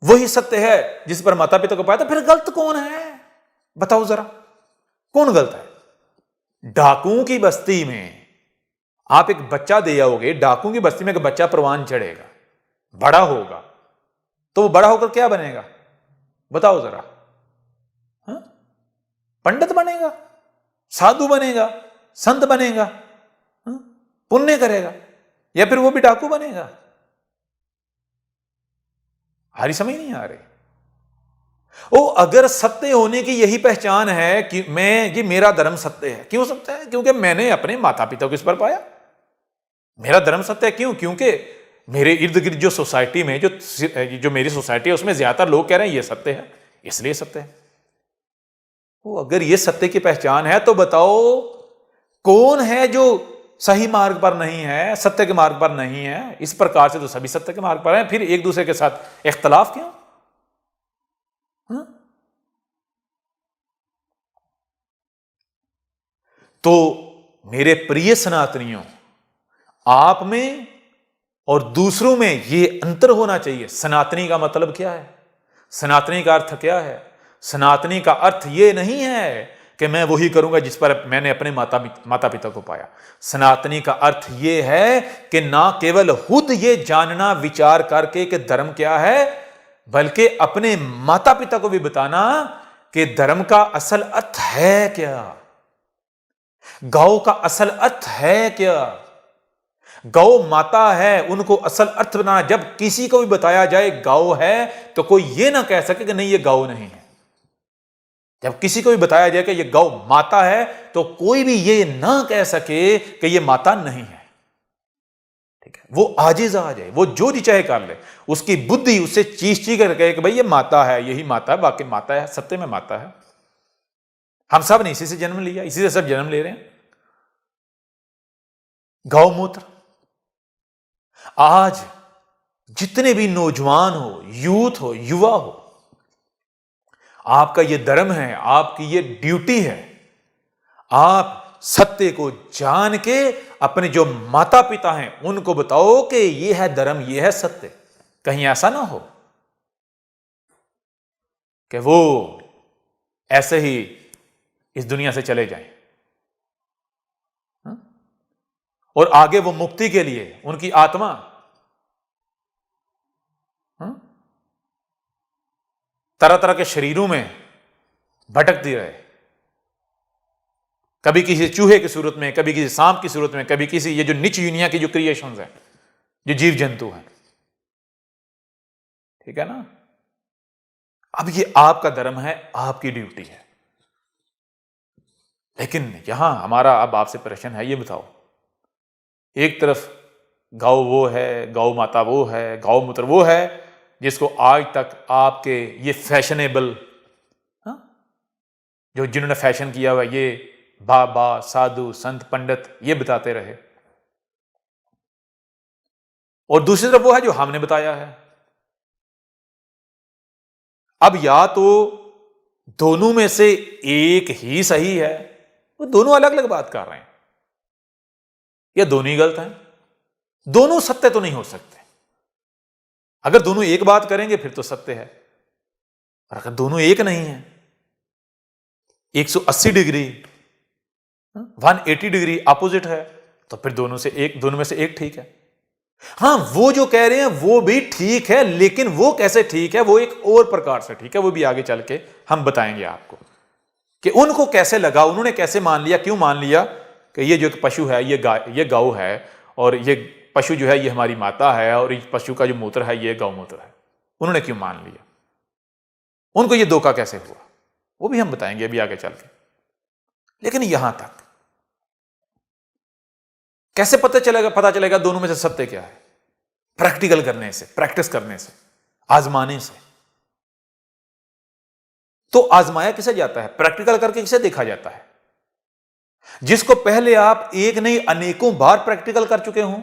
वही सत्य है जिस पर माता पिता को पाया। तो फिर गलत कौन है? बताओ जरा, कौन गलत है? डाकुओं की बस्ती में आप एक बच्चा दे आओगे, डाकुओं की बस्ती में एक बच्चा परवान चढ़ेगा, बड़ा होगा, तो वो बड़ा होकर क्या बनेगा? बताओ जरा। हाँ? पंडित बनेगा, साधु बनेगा, संत बनेगा, हाँ? पुण्य करेगा, या फिर वो भी डाकू बनेगा? हमारी समझ नहीं आ रही। ओ, अगर सत्य होने की यही पहचान है कि ये मेरा धर्म सत्य है, क्यों सत्य है? क्योंकि मैंने अपने माता पिता को इस पर पाया। मेरा धर्म सत्य है क्यों? क्योंकि मेरे इर्द गिर्द जो सोसाइटी में जो मेरी सोसाइटी है उसमें ज्यादातर लोग कह रहे हैं ये सत्य है, इसलिए सत्य है। वो अगर ये सत्य की पहचान है तो बताओ कौन है जो सही मार्ग पर नहीं है, सत्य के मार्ग पर नहीं है? इस प्रकार से तो सभी सत्य के मार्ग पर हैं, फिर एक दूसरे के साथ इख्तलाफ क्यों? हाँ? तो मेरे प्रिय सनातनियों, आप में और दूसरों में यह अंतर होना चाहिए। सनातनी का मतलब क्या है? सनातनी का अर्थ क्या है? सनातनी का अर्थ यह नहीं है कि मैं वही करूंगा जिस पर मैंने अपने माता पिता को पाया। सनातनी का अर्थ यह है कि ना केवल खुद ये जानना विचार करके कि धर्म क्या है, बल्कि अपने माता पिता को भी बताना कि धर्म का असल अर्थ है क्या, गौ का असल अर्थ है क्या। गौ माता है, उनको असल अर्थ बनाना। जब किसी को भी बताया जाए गौ है तो कोई ये ना कह सके कि नहीं ये गौ नहीं है। जब किसी को भी बताया जाए कि ये गौ माता है तो कोई भी ये ना कह सके कि ये माता नहीं है। ठीक है, वो आजिज आ जाए, वो जो जी चाहे कर ले, उसकी बुद्धि उससे चीख कर कहे कि भाई ये माता है, यही माता है, वाकई माता है, सत्य में माता है। हम सब ने इसी से जन्म लिया, इसी से सब जन्म ले रहे हैं। गौमूत्र। आज जितने भी नौजवान हो, यूथ हो, युवा हो, आपका यह धर्म है, आपकी ये ड्यूटी है, आप सत्य को जान के अपने जो माता पिता हैं उनको बताओ कि यह है धर्म, यह है सत्य। कहीं ऐसा ना हो कि वो ऐसे ही इस दुनिया से चले जाएं और आगे वो मुक्ति के लिए उनकी आत्मा तरह तरह के शरीरों में भटकती रहे, कभी किसी चूहे की सूरत में, कभी किसी सांप की सूरत में, कभी किसी ये जो नीच दुनिया की जो क्रिएशंस हैं, जो जीव जंतु हैं। ठीक है ना? अब ये आपका धर्म है, आपकी ड्यूटी है। लेकिन यहां हमारा अब आपसे प्रश्न है, ये बताओ, एक तरफ गौ वो है, गौ माता वो है, गौमूत्र वो है जिसको आज तक आपके ये फैशनेबल जो जिन्होंने फैशन किया हुआ, ये बाबा, साधु, संत, पंडित ये बताते रहे, और दूसरी तरफ वो है जो हमने बताया है। अब या तो दोनों में से एक ही सही है, वो दोनों अलग अलग बात कर रहे हैं, या दोनों ही गलत हैं। दोनों सत्य तो नहीं हो सकते। अगर दोनों एक बात करेंगे फिर तो सत्य है, और अगर दोनों एक नहीं है, 180 डिग्री 180 डिग्री अपोजिट है, तो फिर दोनों में से एक ठीक है। हां, वो जो कह रहे हैं वो भी ठीक है, लेकिन वो कैसे ठीक है, वो एक और प्रकार से ठीक है, वो भी आगे चल के हम बताएंगे आपको कि उनको कैसे लगा, उन्होंने कैसे मान लिया, क्यों मान लिया कि ये जो पशु है ये गौ है, और ये पशु जो है ये हमारी माता है, और इस पशु का जो मूत्र है ये गौमूत्र है। उन्होंने क्यों मान लिया, उनको ये धोखा कैसे हुआ, वो भी हम बताएंगे अभी आगे चल के। लेकिन यहां तक कैसे पता चलेगा दोनों में से सत्य क्या है? प्रैक्टिकल करने से, प्रैक्टिस करने से, आजमाने से। तो आजमाया किसे जाता है, प्रैक्टिकल करके किसे देखा जाता है? जिसको पहले आप एक नहीं अनेकों बार प्रैक्टिकल कर चुके हों,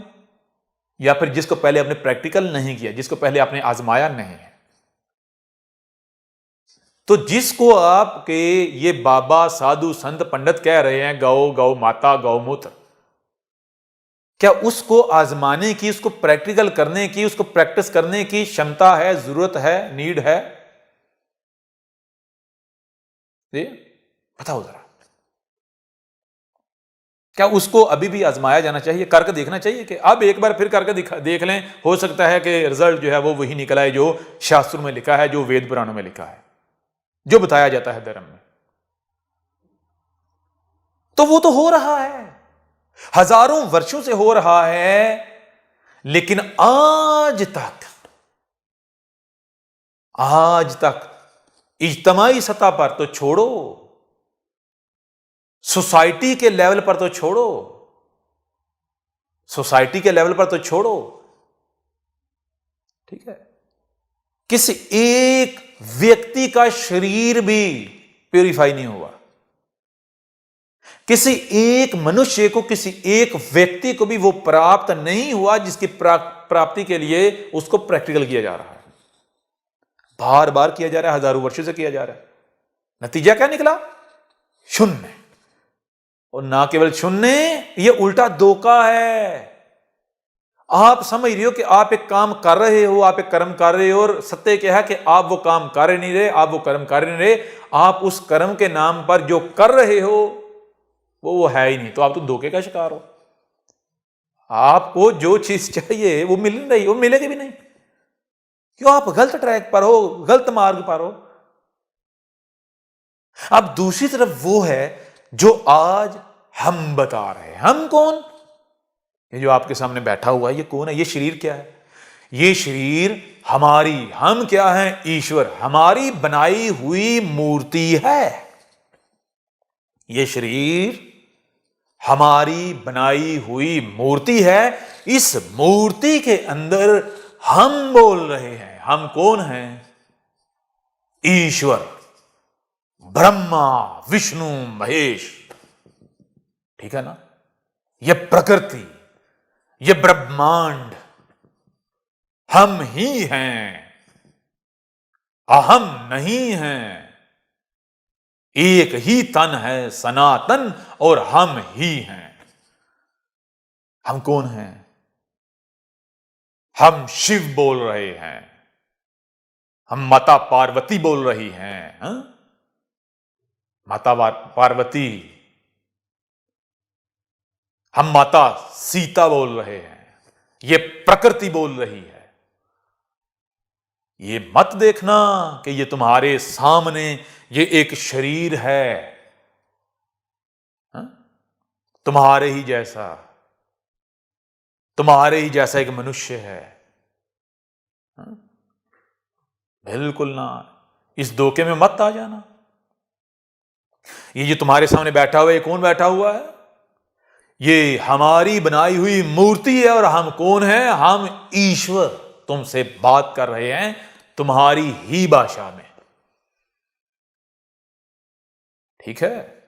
या फिर जिसको पहले आपने प्रैक्टिकल नहीं किया, जिसको पहले आपने आजमाया नहीं है। तो जिसको आपके ये बाबा, साधु, संत, पंडित कह रहे हैं गौ, गौ माता, गौमूत्र, क्या उसको आजमाने की, उसको प्रैक्टिकल करने की, उसको प्रैक्टिस करने की क्षमता है, जरूरत है, नीड है? बताओ जरा, क्या उसको अभी भी आजमाया जाना चाहिए, करके देखना चाहिए कि अब एक बार फिर करके देख लें, हो सकता है कि रिजल्ट जो है वो वही निकला है जो शास्त्रों में लिखा है, जो वेद पुराणों में लिखा है, जो बताया जाता है धर्म में। तो वो तो हो रहा है, हजारों वर्षों से हो रहा है, लेकिन आज तक इज्तमाई सतह पर तो छोड़ो, सोसाइटी के लेवल पर तो छोड़ो, सोसाइटी के लेवल पर तो छोड़ो, ठीक है, किसी एक व्यक्ति का शरीर भी प्यूरिफाई नहीं हुआ, किसी एक मनुष्य को, किसी एक व्यक्ति को भी वो प्राप्त नहीं हुआ जिसकी प्राप्ति के लिए उसको प्रैक्टिकल किया जा रहा है, बार बार किया जा रहा है, हजारों वर्षों से किया जा रहा है। नतीजा क्या निकला? शून्य। और ना केवल शून्य, ये उल्टा धोखा है। आप समझ रहे हो कि आप एक काम कर रहे हो, आप एक कर्म कर रहे हो, और सत्य क्या है कि आप वो काम कर नहीं रहे, आप वो कर्म कर नहीं रहे, आप उस कर्म के नाम पर जो कर रहे हो वो है ही नहीं, तो आप तो धोखे का शिकार हो। आपको जो चीज चाहिए वो मिल नहीं रही, वो मिलेगी भी नहीं, क्यों? आप गलत ट्रैक पर हो, गलत मार्ग पर हो। अब दूसरी तरफ वो है जो आज हम बता रहे हैं। हम कौन? ये जो आपके सामने बैठा हुआ है, ये कौन है? ये शरीर क्या है? ये शरीर हमारी, हम क्या हैं? ईश्वर, हमारी बनाई हुई मूर्ति है। ये शरीर हमारी बनाई हुई मूर्ति है। इस मूर्ति के अंदर हम बोल रहे हैं। हम कौन हैं? ईश्वर, ब्रह्मा, विष्णु, महेश, ठीक है ना? ये प्रकृति, ये ब्रह्मांड हम ही हैं, अहम नहीं हैं। एक ही तन है सनातन, और हम ही हैं। हम कौन हैं? हम शिव बोल रहे हैं, हम माता पार्वती बोल रही हैं, हा? माता पार्वती, हम माता सीता बोल रहे हैं, ये प्रकृति बोल रही है। ये मत देखना कि ये तुम्हारे सामने ये एक शरीर है, हा? तुम्हारे ही जैसा एक मनुष्य है, हा? बिल्कुल ना, इस धोखे में मत आ जाना। ये जो तुम्हारे सामने बैठा हुआ है, कौन बैठा हुआ है? ये हमारी बनाई हुई मूर्ति है। और हम कौन हैं? हम ईश्वर तुमसे बात कर रहे हैं तुम्हारी ही भाषा में, ठीक है?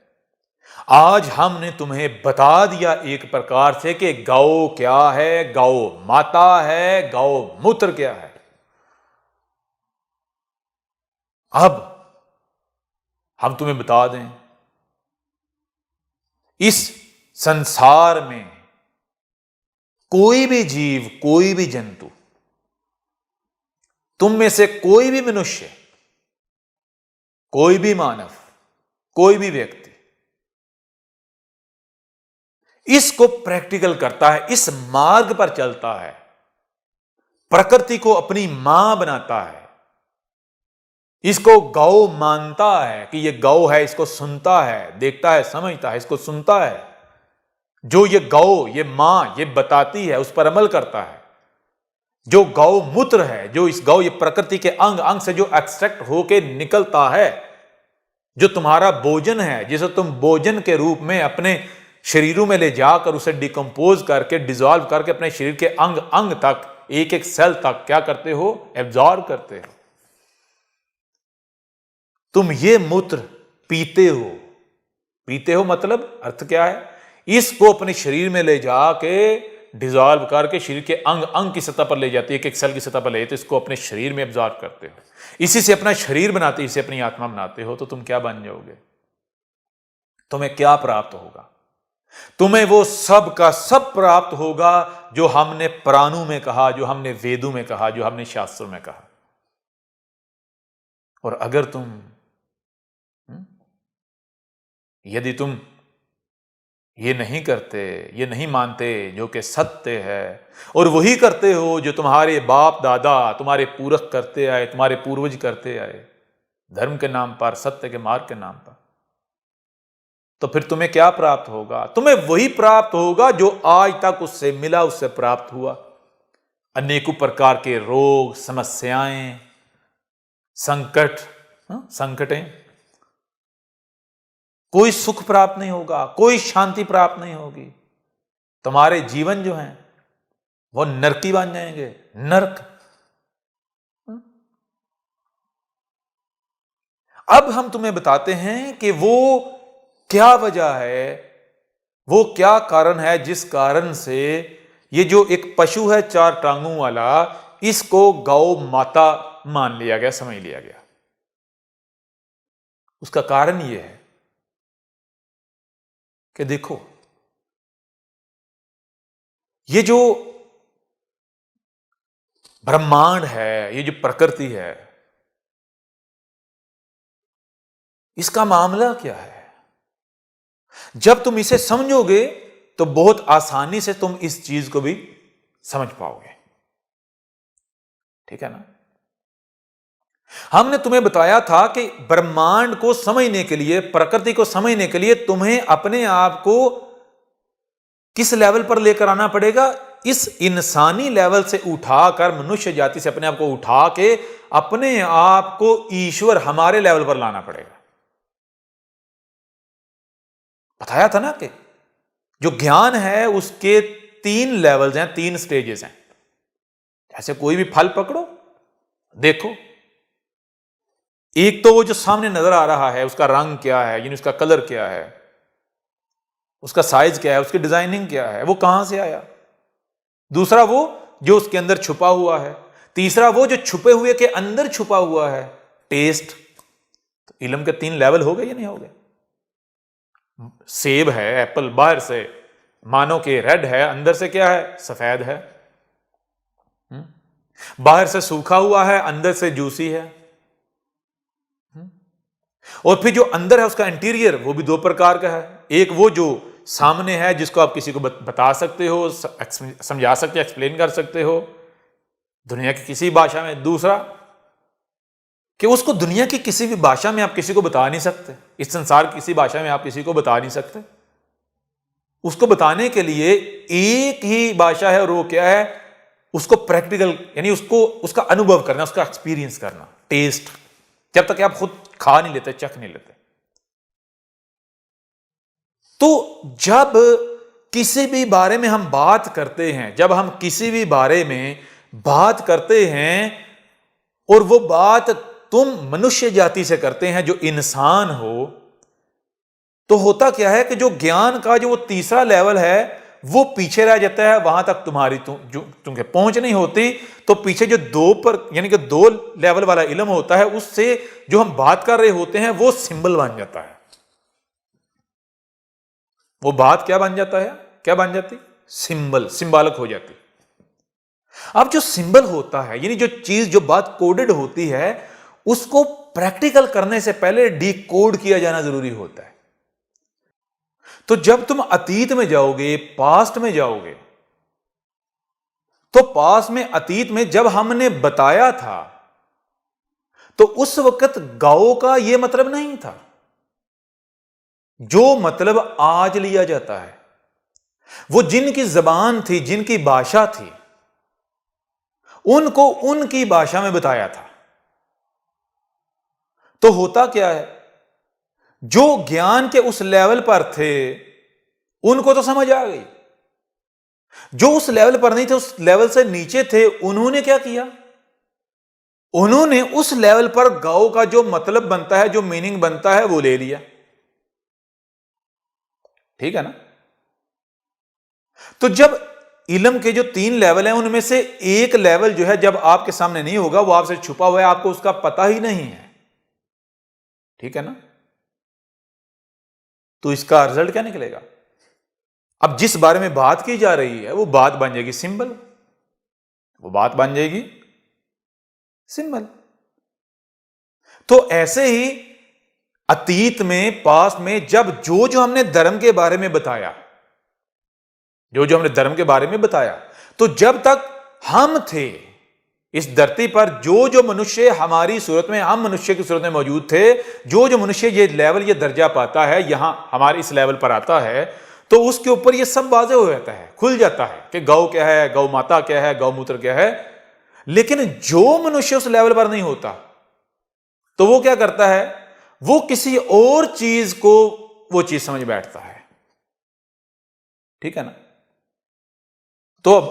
आज हमने तुम्हें बता दिया एक प्रकार से कि गौ क्या है, गौ माता है, गौ मूत्र क्या है। अब हम तुम्हें बता दें, इस संसार में कोई भी जीव, कोई भी जंतु, तुम में से कोई भी मनुष्य, कोई भी मानव, कोई भी व्यक्ति इसको प्रैक्टिकल करता है, इस मार्ग पर चलता है, प्रकृति को अपनी मां बनाता है, इसको गौ मानता है कि ये गौ है, इसको सुनता है, देखता है, समझता है, इसको सुनता है। जो ये गौ, ये मां ये बताती है, उस पर अमल करता है। जो गौ मूत्र है, जो इस गौ, ये प्रकृति के अंग अंग से जो एक्सट्रैक्ट होके निकलता है, जो तुम्हारा भोजन है, जिसे तुम भोजन के रूप में अपने शरीरों में ले जाकर उसे डिकम्पोज करके, डिजॉल्व करके अपने शरीर के अंग अंग तक, एक एक सेल तक क्या करते हो, एब्जॉर्ब करते हो। तुम ये मूत्र पीते हो। पीते हो मतलब अर्थ क्या है, इसको अपने शरीर में ले जाके डिजॉल्व करके शरीर के अंग अंग की सतह पर ले जाती है, एक एक सेल की सतह पर ले, तो इसको अपने शरीर में एब्जॉर्ब करते हो, इसी से अपना शरीर बनाते, इसे अपनी आत्मा बनाते हो। तो तुम क्या बन जाओगे, तुम्हें क्या प्राप्त होगा? तुम्हें वो सब का सब प्राप्त होगा जो हमने पुराणों में कहा, जो हमने वेदों में कहा, जो हमने शास्त्रों में कहा। और अगर तुम यदि तुम ये नहीं करते, ये नहीं मानते जो कि सत्य है, और वही करते हो जो तुम्हारे बाप दादा, तुम्हारे पूर्वज करते आए, तुम्हारे पूर्वज करते आए, धर्म के नाम पर, सत्य के मार्ग के नाम पर, तो फिर तुम्हें क्या प्राप्त होगा? तुम्हें वही प्राप्त होगा जो आज तक उससे मिला, उससे प्राप्त हुआ। अनेकों प्रकार के रोग, समस्याएं, संकट, संकटें, कोई सुख प्राप्त नहीं होगा, कोई शांति प्राप्त नहीं होगी। तुम्हारे जीवन जो हैं वो नरकी बन जाएंगे, नरक। अब हम तुम्हें बताते हैं कि वो क्या वजह है, वो क्या कारण है जिस कारण से ये जो एक पशु है चार टांगों वाला, इसको गौ माता मान लिया गया, समझ लिया गया। उसका कारण ये है कि देखो, ये जो ब्रह्मांड है, ये जो प्रकृति है, इसका मामला क्या है? जब तुम इसे समझोगे तो बहुत आसानी से तुम इस चीज को भी समझ पाओगे। ठीक है ना? हमने तुम्हें बताया था कि ब्रह्मांड को समझने के लिए, प्रकृति को समझने के लिए तुम्हें अपने आप को किस लेवल पर लेकर आना पड़ेगा? इस इंसानी लेवल से उठाकर, मनुष्य जाति से अपने आप को उठा के अपने आप को ईश्वर, हमारे लेवल पर लाना पड़ेगा। बताया था ना कि जो ज्ञान है उसके 3 लेवल्स हैं, 3 स्टेजेस हैं। जैसे कोई भी फल पकड़ो, देखो, एक तो वो जो सामने नजर आ रहा है, उसका रंग क्या है, यानी उसका कलर क्या है, उसका साइज क्या है, उसकी डिजाइनिंग क्या है, वो कहां से आया। दूसरा वो जो उसके अंदर छुपा हुआ है। तीसरा वो जो छुपे हुए के अंदर छुपा हुआ है, टेस्ट। तो इल्म के 3 लेवल हो गए या नहीं हो गए? सेब है, एप्पल, बाहर से मानो कि रेड है, अंदर से क्या है, सफेद है। बाहर से सूखा हुआ है, अंदर से जूसी है। और फिर जो अंदर है उसका इंटीरियर, वो भी 2 प्रकार का है। एक वो जो सामने है, जिसको आप किसी को बता सकते हो, समझा सकते हो, एक्सप्लेन कर सकते हो दुनिया की किसी भाषा में। दूसरा कि उसको दुनिया की किसी भी भाषा में आप किसी को बता नहीं सकते, इस संसार की किसी भाषा में आप किसी को बता नहीं सकते। उसको बताने के लिए एक ही भाषा है, और वो क्या है, उसको प्रैक्टिकल, यानी उसको, उसका अनुभव करना, उसका एक्सपीरियंस करना, टेस्ट। जब तक आप खुद खा नहीं लेते, चख नहीं लेते। तो जब किसी भी बारे में हम बात करते हैं, जब हम किसी भी बारे में बात करते हैं, और वो बात तुम मनुष्य जाति से करते हैं, जो इंसान हो, तो होता क्या है कि जो ज्ञान का जो वो तीसरा लेवल है वो पीछे रह जाता है। वहां तक तुम्हारी तुम्हें पहुंच नहीं होती। तो पीछे जो 2 पर, यानी कि 2 लेवल वाला इल्म होता है, उससे जो हम बात कर रहे होते हैं वो सिंबल बन जाता है। वो बात क्या बन जाता है, क्या बन जाती, सिंबल, सिंबॉलिक हो जाती। अब जो सिंबल होता है, यानी जो चीज, जो बात कोडेड होती है, उसको प्रैक्टिकल करने से पहले डिकोड किया जाना जरूरी होता है। तो जब तुम अतीत में जाओगे, पास्ट में जाओगे, तो पास्ट में, अतीत में जब हमने बताया था, तो उस वक्त गाओ का यह मतलब नहीं था जो मतलब आज लिया जाता है। वो जिनकी जबान थी, जिनकी भाषा थी, उनको उनकी भाषा में बताया था। तो होता क्या है, जो ज्ञान के उस लेवल पर थे उनको तो समझ आ गई, जो उस लेवल पर नहीं थे, उस लेवल से नीचे थे, उन्होंने क्या किया, उन्होंने उस लेवल पर गाओ का जो मतलब बनता है, जो मीनिंग बनता है, वो ले लिया। ठीक है ना। तो जब इल्म के जो 3 लेवल हैं, उनमें से एक लेवल जो है जब आपके सामने नहीं होगा, वो आपसे छुपा हुआ है, आपको उसका पता ही नहीं है। ठीक है ना। तो इसका रिजल्ट क्या निकलेगा? अब जिस बारे में बात की जा रही है वो बात बन जाएगी सिंबल, वो बात बन जाएगी सिंबल। तो ऐसे ही अतीत में, पास्ट में, जब जो जो हमने धर्म के बारे में बताया, जो जो हमने धर्म के बारे में बताया, तो जब तक हम थे इस धरती पर, जो जो मनुष्य हमारी सूरत में, हम मनुष्य की सूरत में मौजूद थे, जो जो मनुष्य ये लेवल, ये दर्जा पाता है, यहां हमारे इस लेवल पर आता है, तो उसके ऊपर ये सब वाज़ेह हो जाता है, खुल जाता है कि गौ क्या है, गौ माता क्या है, गौमूत्र क्या है। लेकिन जो मनुष्य उस लेवल पर नहीं होता, तो वो क्या करता है, वो किसी और चीज को वो चीज समझ बैठता है। ठीक है ना। तो अब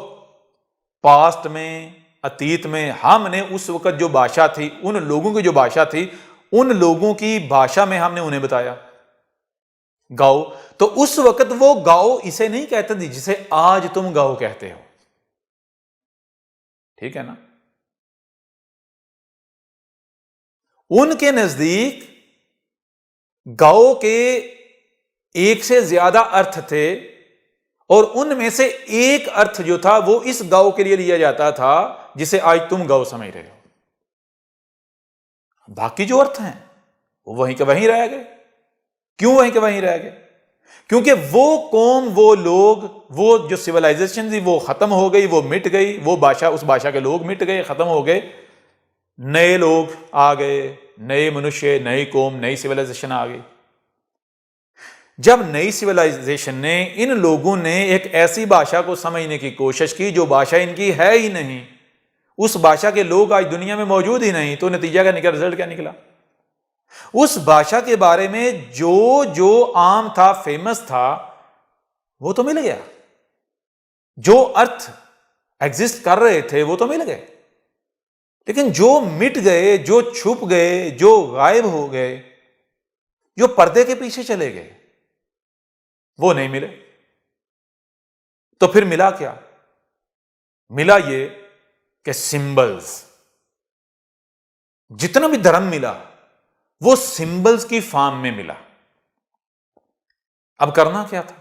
पास्ट में, अतीत में हमने उस वक्त जो भाषा थी, उन लोगों की जो भाषा थी, उन लोगों की भाषा में हमने उन्हें बताया गाओ। तो उस वक्त वो गाओ इसे नहीं कहते थे जिसे आज तुम गाओ कहते हो। ठीक है ना। उनके नजदीक गाओ के एक से ज्यादा अर्थ थे, और उनमें से एक अर्थ जो था वो इस गाओ के लिए लिया जाता था जिसे आज तुम गाओ समझ रहे हो। बाकी जो अर्थ हैं वो वहीं के वहीं रह गए। क्यों वहीं के वहीं रह गए? क्योंकि वो कौम, वो लोग, वो जो सिविलाइजेशन थी वो खत्म हो गई, वो मिट गई, वो भाषा, उस भाषा के लोग मिट गए, खत्म हो गए। नए लोग आ गए, नए मनुष्य, नई कौम, नई सिविलाइजेशन आ गई। जब नई सिविलाइजेशन ने, इन लोगों ने एक ऐसी भाषा को समझने की कोशिश की जो भाषा इनकी है ही नहीं, उस भाषा के लोग आज दुनिया में मौजूद ही नहीं, तो नतीजा क्या निकला, रिजल्ट क्या निकला? उस भाषा के बारे में जो जो आम था, फेमस था, वो तो मिल गया। जो अर्थ एग्जिस्ट कर रहे थे वो तो मिल गए, लेकिन जो मिट गए, जो छुप गए, जो गायब हो गए, जो पर्दे के पीछे चले गए, वो नहीं मिले। तो फिर मिला क्या? मिला ये कि सिंबल्स, जितना भी धर्म मिला वो सिंबल्स की फॉर्म में मिला। अब करना क्या था?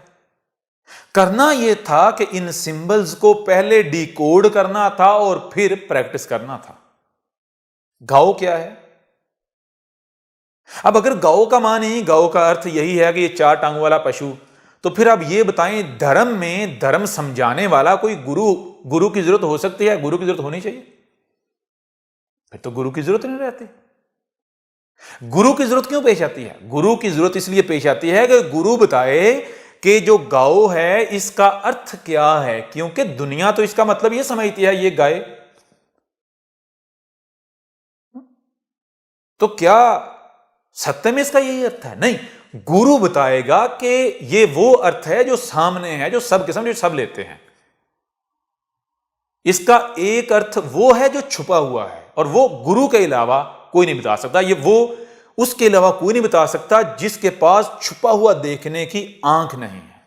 करना यह था कि इन सिंबल्स को पहले डिकोड करना था और फिर प्रैक्टिस करना था। गाओ क्या है? अब अगर गाओ का मान ही, गाओ का अर्थ यही है कि ये 4 टांगों वाला पशु, तो फिर अब ये बताएं, धर्म में धर्म समझाने वाला कोई गुरु की जरूरत हो सकती है? गुरु की जरूरत होनी चाहिए? फिर तो गुरु की जरूरत नहीं रहती। गुरु की जरूरत क्यों पेश आती है? गुरु की जरूरत इसलिए पेश आती है कि गुरु बताए कि जो गाओ है इसका अर्थ क्या है, क्योंकि दुनिया तो इसका मतलब यह समझती है ये गाय। तो क्या सत्य में इसका यही अर्थ है? नहीं, गुरु बताएगा कि ये वो अर्थ है जो सामने है, जो सब किस्म, जो सब लेते हैं। इसका एक अर्थ वो है जो छुपा हुआ है, और वो गुरु के अलावा कोई नहीं बता सकता। ये वो, उसके अलावा कोई नहीं बता सकता जिसके पास छुपा हुआ देखने की आंख नहीं है।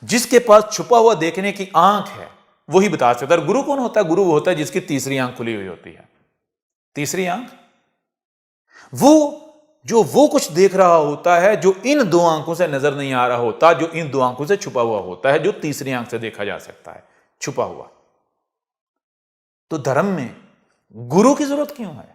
जिसके पास छुपा हुआ देखने की आंख है वही बता सकता है। गुरु कौन होता है? गुरु वो होता है जिसकी तीसरी आंख खुली हुई होती है। तीसरी आंख, वो कुछ देख रहा होता है जो इन 2 आंखों से नजर नहीं आ रहा होता, जो इन 2 आंखों से छुपा हुआ होता है, जो तीसरी आंख से देखा जा सकता है, छुपा हुआ। तो धर्म में गुरु की जरूरत क्यों है?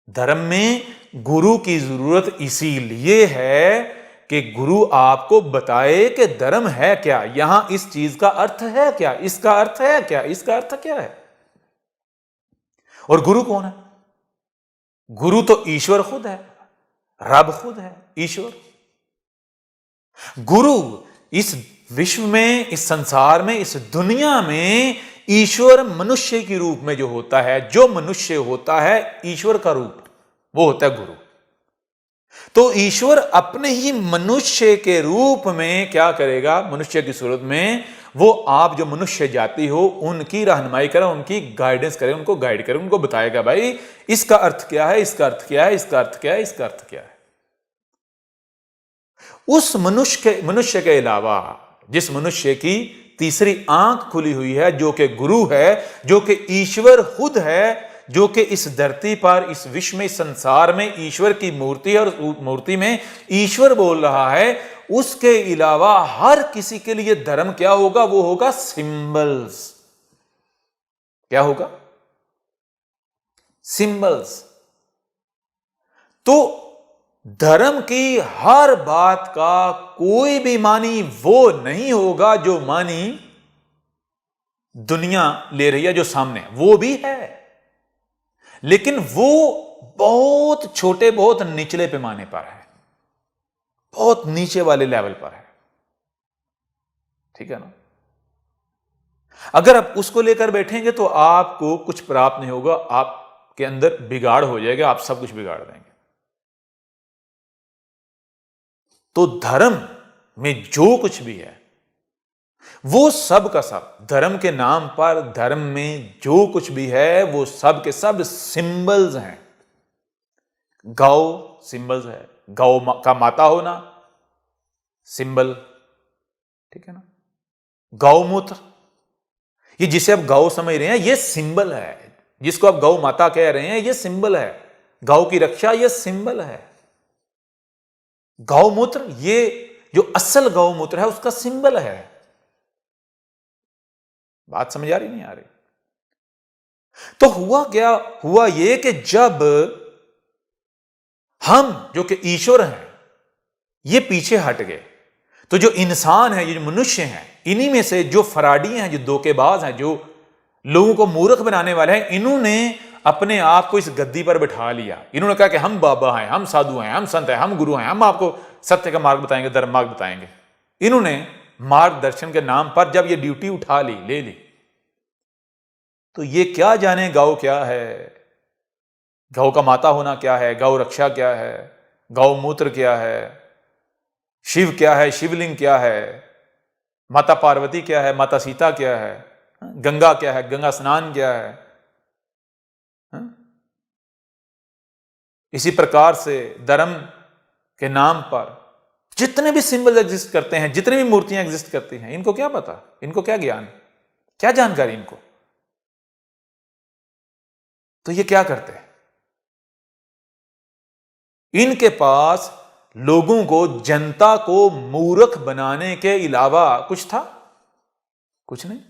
धर्म में गुरु की जरूरत इसीलिए है कि गुरु आपको बताए कि धर्म है क्या, यहां इस चीज का अर्थ है क्या, इसका अर्थ है क्या, इसका अर्थ क्या है। और गुरु कौन है? गुरु तो ईश्वर खुद है, रब खुद है, ईश्वर। गुरु इस विश्व में, इस संसार में, इस दुनिया में ईश्वर मनुष्य के रूप में जो होता है, जो मनुष्य होता है ईश्वर का रूप, वो होता है गुरु। तो ईश्वर अपने ही मनुष्य के रूप में क्या करेगा? मनुष्य की सूरत में वो आप जो मनुष्य जाति हो उनकी रहनुमाई करे, उनकी गाइडेंस करे, उनको गाइड करे, उनको बताएगा भाई इसका अर्थ क्या है, इसका अर्थ क्या है, इसका अर्थ क्या है, इसका अर्थ क्या है। उस मनुष्य के अलावा जिस मनुष्य की तीसरी आंख खुली हुई है, जो कि गुरु है, जो कि ईश्वर खुद है, जो कि इस धरती पर, इस विश्व में, इस संसार में ईश्वर की मूर्ति है और उस मूर्ति में ईश्वर बोल रहा है, उसके अलावा हर किसी के लिए धर्म क्या होगा? वो होगा सिंबल्स। क्या होगा? सिंबल्स। तो धर्म की हर बात का कोई भी मानी वो नहीं होगा जो मानी दुनिया ले रही है, जो सामने वो भी है, लेकिन वो बहुत छोटे, बहुत निचले पैमाने पर है, बहुत नीचे वाले लेवल पर है। ठीक है ना? अगर आप उसको लेकर बैठेंगे तो आपको कुछ प्राप्त नहीं होगा, आपके अंदर बिगाड़ हो जाएगा, आप सब कुछ बिगाड़ देंगे। तो धर्म में जो कुछ भी है वो सब का सब, धर्म के नाम पर धर्म में जो कुछ भी है वो सब के सब सिंबल्स हैं। गौ सिंबल्स है, गौ का माता होना सिंबल। ठीक है ना? गौमूत्र, ये जिसे आप गौ समझ रहे हैं ये सिंबल है, जिसको आप गौ माता कह रहे हैं ये सिंबल है। गौ की रक्षा ये सिंबल है। गौमूत्र, ये जो असल गौमूत्र है उसका सिंबल है। बात समझ आ रही नहीं आ रही? तो हुआ क्या? हुआ ये कि जब हम जो कि ईश्वर हैं ये पीछे हट गए, तो जो इंसान है, ये जो मनुष्य हैं, इन्हीं में से जो फराडी हैं, जो धोखेबाज हैं, जो लोगों को मूर्ख बनाने वाले हैं, इन्होंने अपने आप को इस गद्दी पर बिठा लिया। इन्होंने कहा कि हम बाबा हैं, हम साधु हैं, हम संत हैं, हम गुरु हैं, हम आपको सत्य का मार्ग बताएंगे, धर्म मार्ग बताएंगे। इन्होंने मार्गदर्शन के नाम पर जब ये ड्यूटी उठा ली, ले ली, तो ये क्या जाने गौ क्या है, गौ का माता होना क्या है, गौ रक्षा क्या है, गौमूत्र क्या है, शिव क्या है, शिवलिंग क्या है, माता पार्वती क्या है, माता सीता क्या है, गंगा क्या है, गंगा स्नान क्या है। इसी प्रकार से धर्म के नाम पर जितने भी सिंबल एग्जिस्ट करते हैं, जितनी भी मूर्तियां एग्जिस्ट करती हैं, इनको क्या पता, इनको क्या ज्ञान, क्या जानकारी इनको? तो ये क्या करते हैं? इनके पास लोगों को, जनता को मूर्ख बनाने के अलावा कुछ था? कुछ नहीं।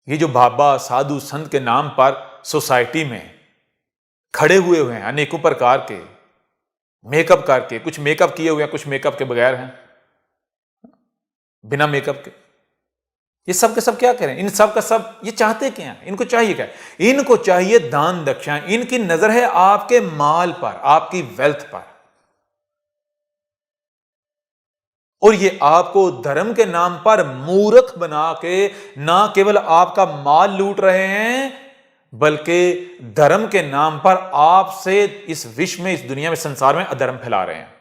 ये जो बाबा साधु संत के नाम पर सोसाइटी में खड़े हुए हैं, अनेकों प्रकार के मेकअप करके, कुछ मेकअप किए हुए हैं, कुछ मेकअप के बगैर हैं, बिना मेकअप के, ये सब के सब क्या करें? इन सब का सब ये चाहते क्या हैं? इनको चाहिए क्या? इनको चाहिए दान दक्षिणा। इनकी नजर है आपके माल पर, आपकी वेल्थ पर, और ये आपको धर्म के नाम पर मूर्ख बना के ना केवल आपका माल लूट रहे हैं, बल्कि धर्म के नाम पर आपसे इस विश्व में, इस दुनिया में, संसार में अधर्म फैला रहे हैं।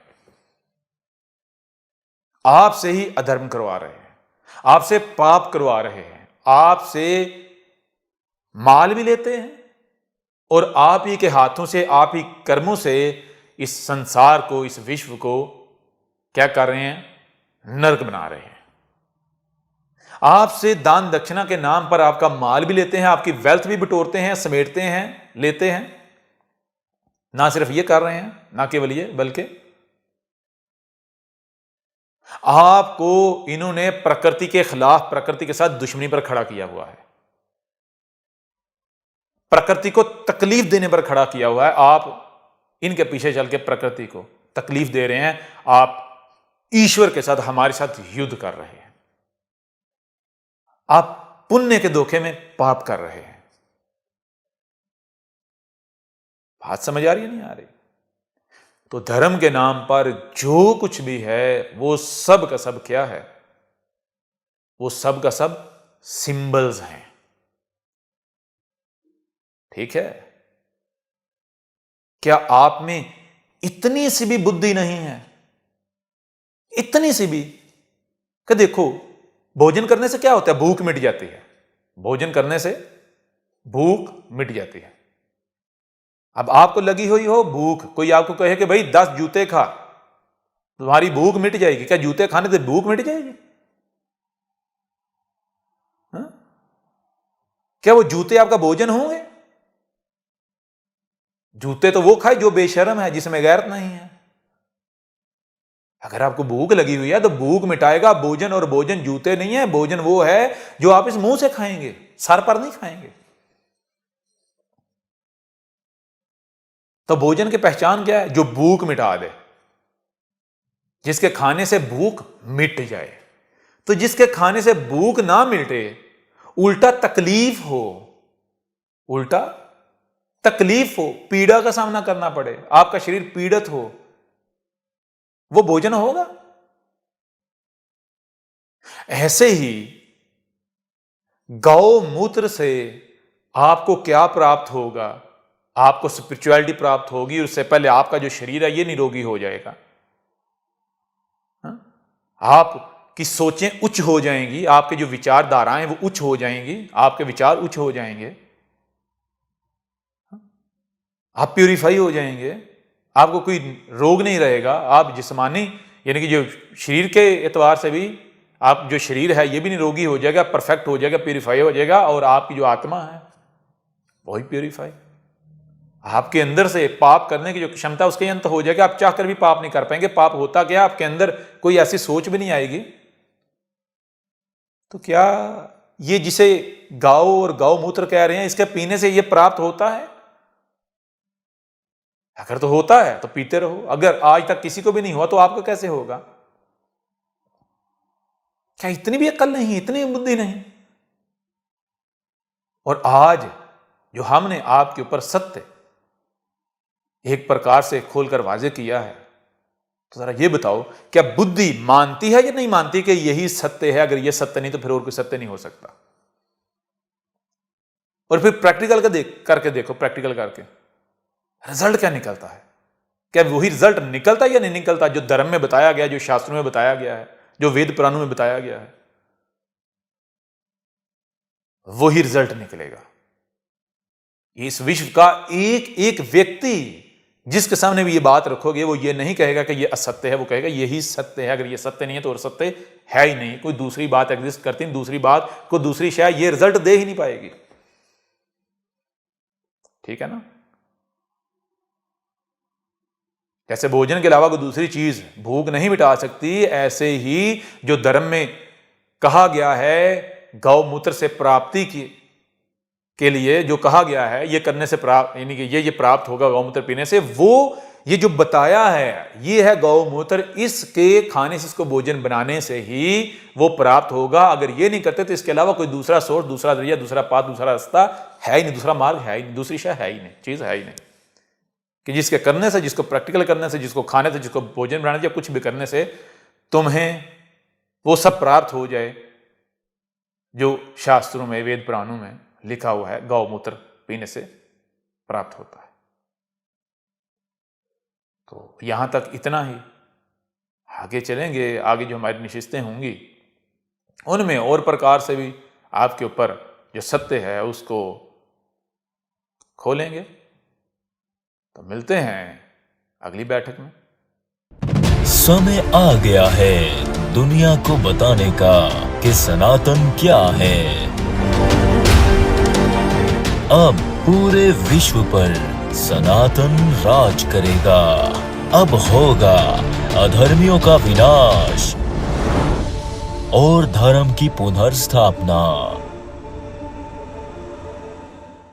आपसे ही अधर्म करवा रहे हैं, आपसे पाप करवा रहे हैं, आपसे माल भी लेते हैं, और आप ही के हाथों से, आप ही कर्मों से इस संसार को, इस विश्व को क्या कर रहे हैं? नरक बना रहे हैं। आपसे दान दक्षिणा के नाम पर आपका माल भी लेते हैं, आपकी वेल्थ भी बटोरते हैं, समेटते हैं, लेते हैं। ना सिर्फ ये कर रहे हैं, ना केवल ये, बल्कि आपको इन्होंने प्रकृति के खिलाफ, प्रकृति के साथ दुश्मनी पर खड़ा किया हुआ है, प्रकृति को तकलीफ देने पर खड़ा किया हुआ है। आप इनके पीछे चल के प्रकृति को तकलीफ दे रहे हैं, आप ईश्वर के साथ, हमारे साथ युद्ध कर रहे हैं। आप पुण्य के धोखे में पाप कर रहे हैं। बात समझ आ रही है, नहीं आ रही? तो धर्म के नाम पर जो कुछ भी है वो सब का सब क्या है? वो सब का सब सिंबल्स हैं। ठीक है? क्या आप में इतनी सी भी बुद्धि नहीं है? इतनी सी भी कि देखो, भोजन करने से क्या होता है? भूख मिट जाती है। भोजन करने से भूख मिट जाती है। अब आपको लगी हुई हो भूख, कोई आपको कहे कि भाई 10 जूते खा, तुम्हारी भूख मिट जाएगी। क्या जूते खाने से भूख मिट जाएगी? हा? क्या वो जूते आपका भोजन होंगे? जूते तो वो खाए जो बेशर्म है, जिसमें गैरत नहीं है। अगर आपको भूख लगी हुई है तो भूख मिटाएगा भोजन, और भोजन जूते नहीं है। भोजन वो है जो आप इस मुंह से खाएंगे, सर पर नहीं खाएंगे। तो भोजन की पहचान क्या है? जो भूख मिटा दे, जिसके खाने से भूख मिट जाए। तो जिसके खाने से भूख ना मिटे, उल्टा तकलीफ हो, उल्टा तकलीफ हो, पीड़ा का सामना करना पड़े, आपका शरीर पीड़ित हो, वो भोजन होगा? ऐसे ही गौ मूत्र से आपको क्या प्राप्त होगा? आपको स्पिरिचुअलिटी प्राप्त होगी। उससे पहले आपका जो शरीर है ये निरोगी हो जाएगा। आपकी सोचें उच्च हो जाएंगी, आपके जो विचारधाराएं वो उच्च हो जाएंगी, आपके विचार उच्च हो जाएंगे, आप प्यूरिफाई हो जाएंगे, आपको कोई रोग नहीं रहेगा। आप जिस्मानी यानी कि जो शरीर के एतबार से भी आप जो शरीर है ये भी निरोगी हो जाएगा, परफेक्ट हो जाएगा, प्यूरिफाई हो जाएगा। और आपकी जो आत्मा है वही प्यूरिफाई। आपके अंदर से पाप करने की जो क्षमता उसके अंत हो जाएगा। आप चाहकर भी पाप नहीं कर पाएंगे। पाप होता क्या? आपके अंदर कोई ऐसी सोच भी नहीं आएगी। तो क्या ये जिसे गाओ और गौमूत्र कह रहे हैं, इसके पीने से ये प्राप्त होता है? अगर तो होता है तो पीते रहो। अगर आज तक किसी को भी नहीं हुआ तो आपको कैसे होगा? क्या इतनी भी अक्ल नहीं, इतनी बुद्धि नहीं? और आज जो हमने आपके ऊपर सत्य एक प्रकार से खोलकर वाजे किया है, तो जरा ये बताओ, क्या बुद्धि मानती है या नहीं मानती कि यही सत्य है? अगर ये सत्य नहीं तो फिर और कोई सत्य नहीं हो सकता। और फिर प्रैक्टिकल करके देखो, प्रैक्टिकल करके रिजल्ट क्या निकलता है? क्या वही रिजल्ट निकलता है या नहीं निकलता जो धर्म में बताया गया, जो शास्त्रों में बताया गया है, जो वेद पुराणों में बताया गया है? वही रिजल्ट निकलेगा। इस विश्व का एक एक व्यक्ति जिसके सामने भी ये बात रखोगे, वो ये नहीं कहेगा कि ये असत्य है, वो कहेगा यही सत्य है। अगर ये सत्य नहीं है तो और सत्य है ही नहीं। कोई दूसरी बात एग्जिस्ट करती है, दूसरी बात को दूसरी शायद ये रिजल्ट दे ही नहीं पाएगी। ठीक है ना? जैसे भोजन के अलावा कोई दूसरी चीज भूख नहीं मिटा सकती, ऐसे ही जो धर्म में कहा गया है गौमूत्र से प्राप्ति के लिए जो कहा गया है, ये करने से प्राप्त, यानी कि ये प्राप्त होगा गौमूत्र पीने से, वो ये जो बताया है ये है गौमूत्र, इसके खाने से, इसको भोजन बनाने से ही वो प्राप्त होगा। अगर ये नहीं करते तो इसके अलावा कोई दूसरा सोर्स, दूसरा जरिया, दूसरा पाथ, दूसरा रास्ता है ही नहीं, दूसरा मार्ग है ही नहीं, दूसरी शय है ही नहीं, चीज है ही नहीं कि जिसके करने से, जिसको प्रैक्टिकल करने से, जिसको खाने से, जिसको भोजन बनाने से, कुछ भी करने से तुम्हें वो सब प्राप्त हो जाए जो शास्त्रों में, वेद पुराणों में लिखा हुआ है गौमूत्र पीने से प्राप्त होता है। तो यहां तक इतना ही। आगे चलेंगे, आगे जो हमारी निशिस्तें होंगी उनमें और प्रकार से भी आपके ऊपर जो सत्य है उसको खोलेंगे। तो मिलते हैं अगली बैठक में। समय आ गया है दुनिया को बताने का कि सनातन क्या है। अब पूरे विश्व पर सनातन राज करेगा। अब होगा अधर्मियों का विनाश और धर्म की पुनर्स्थापना।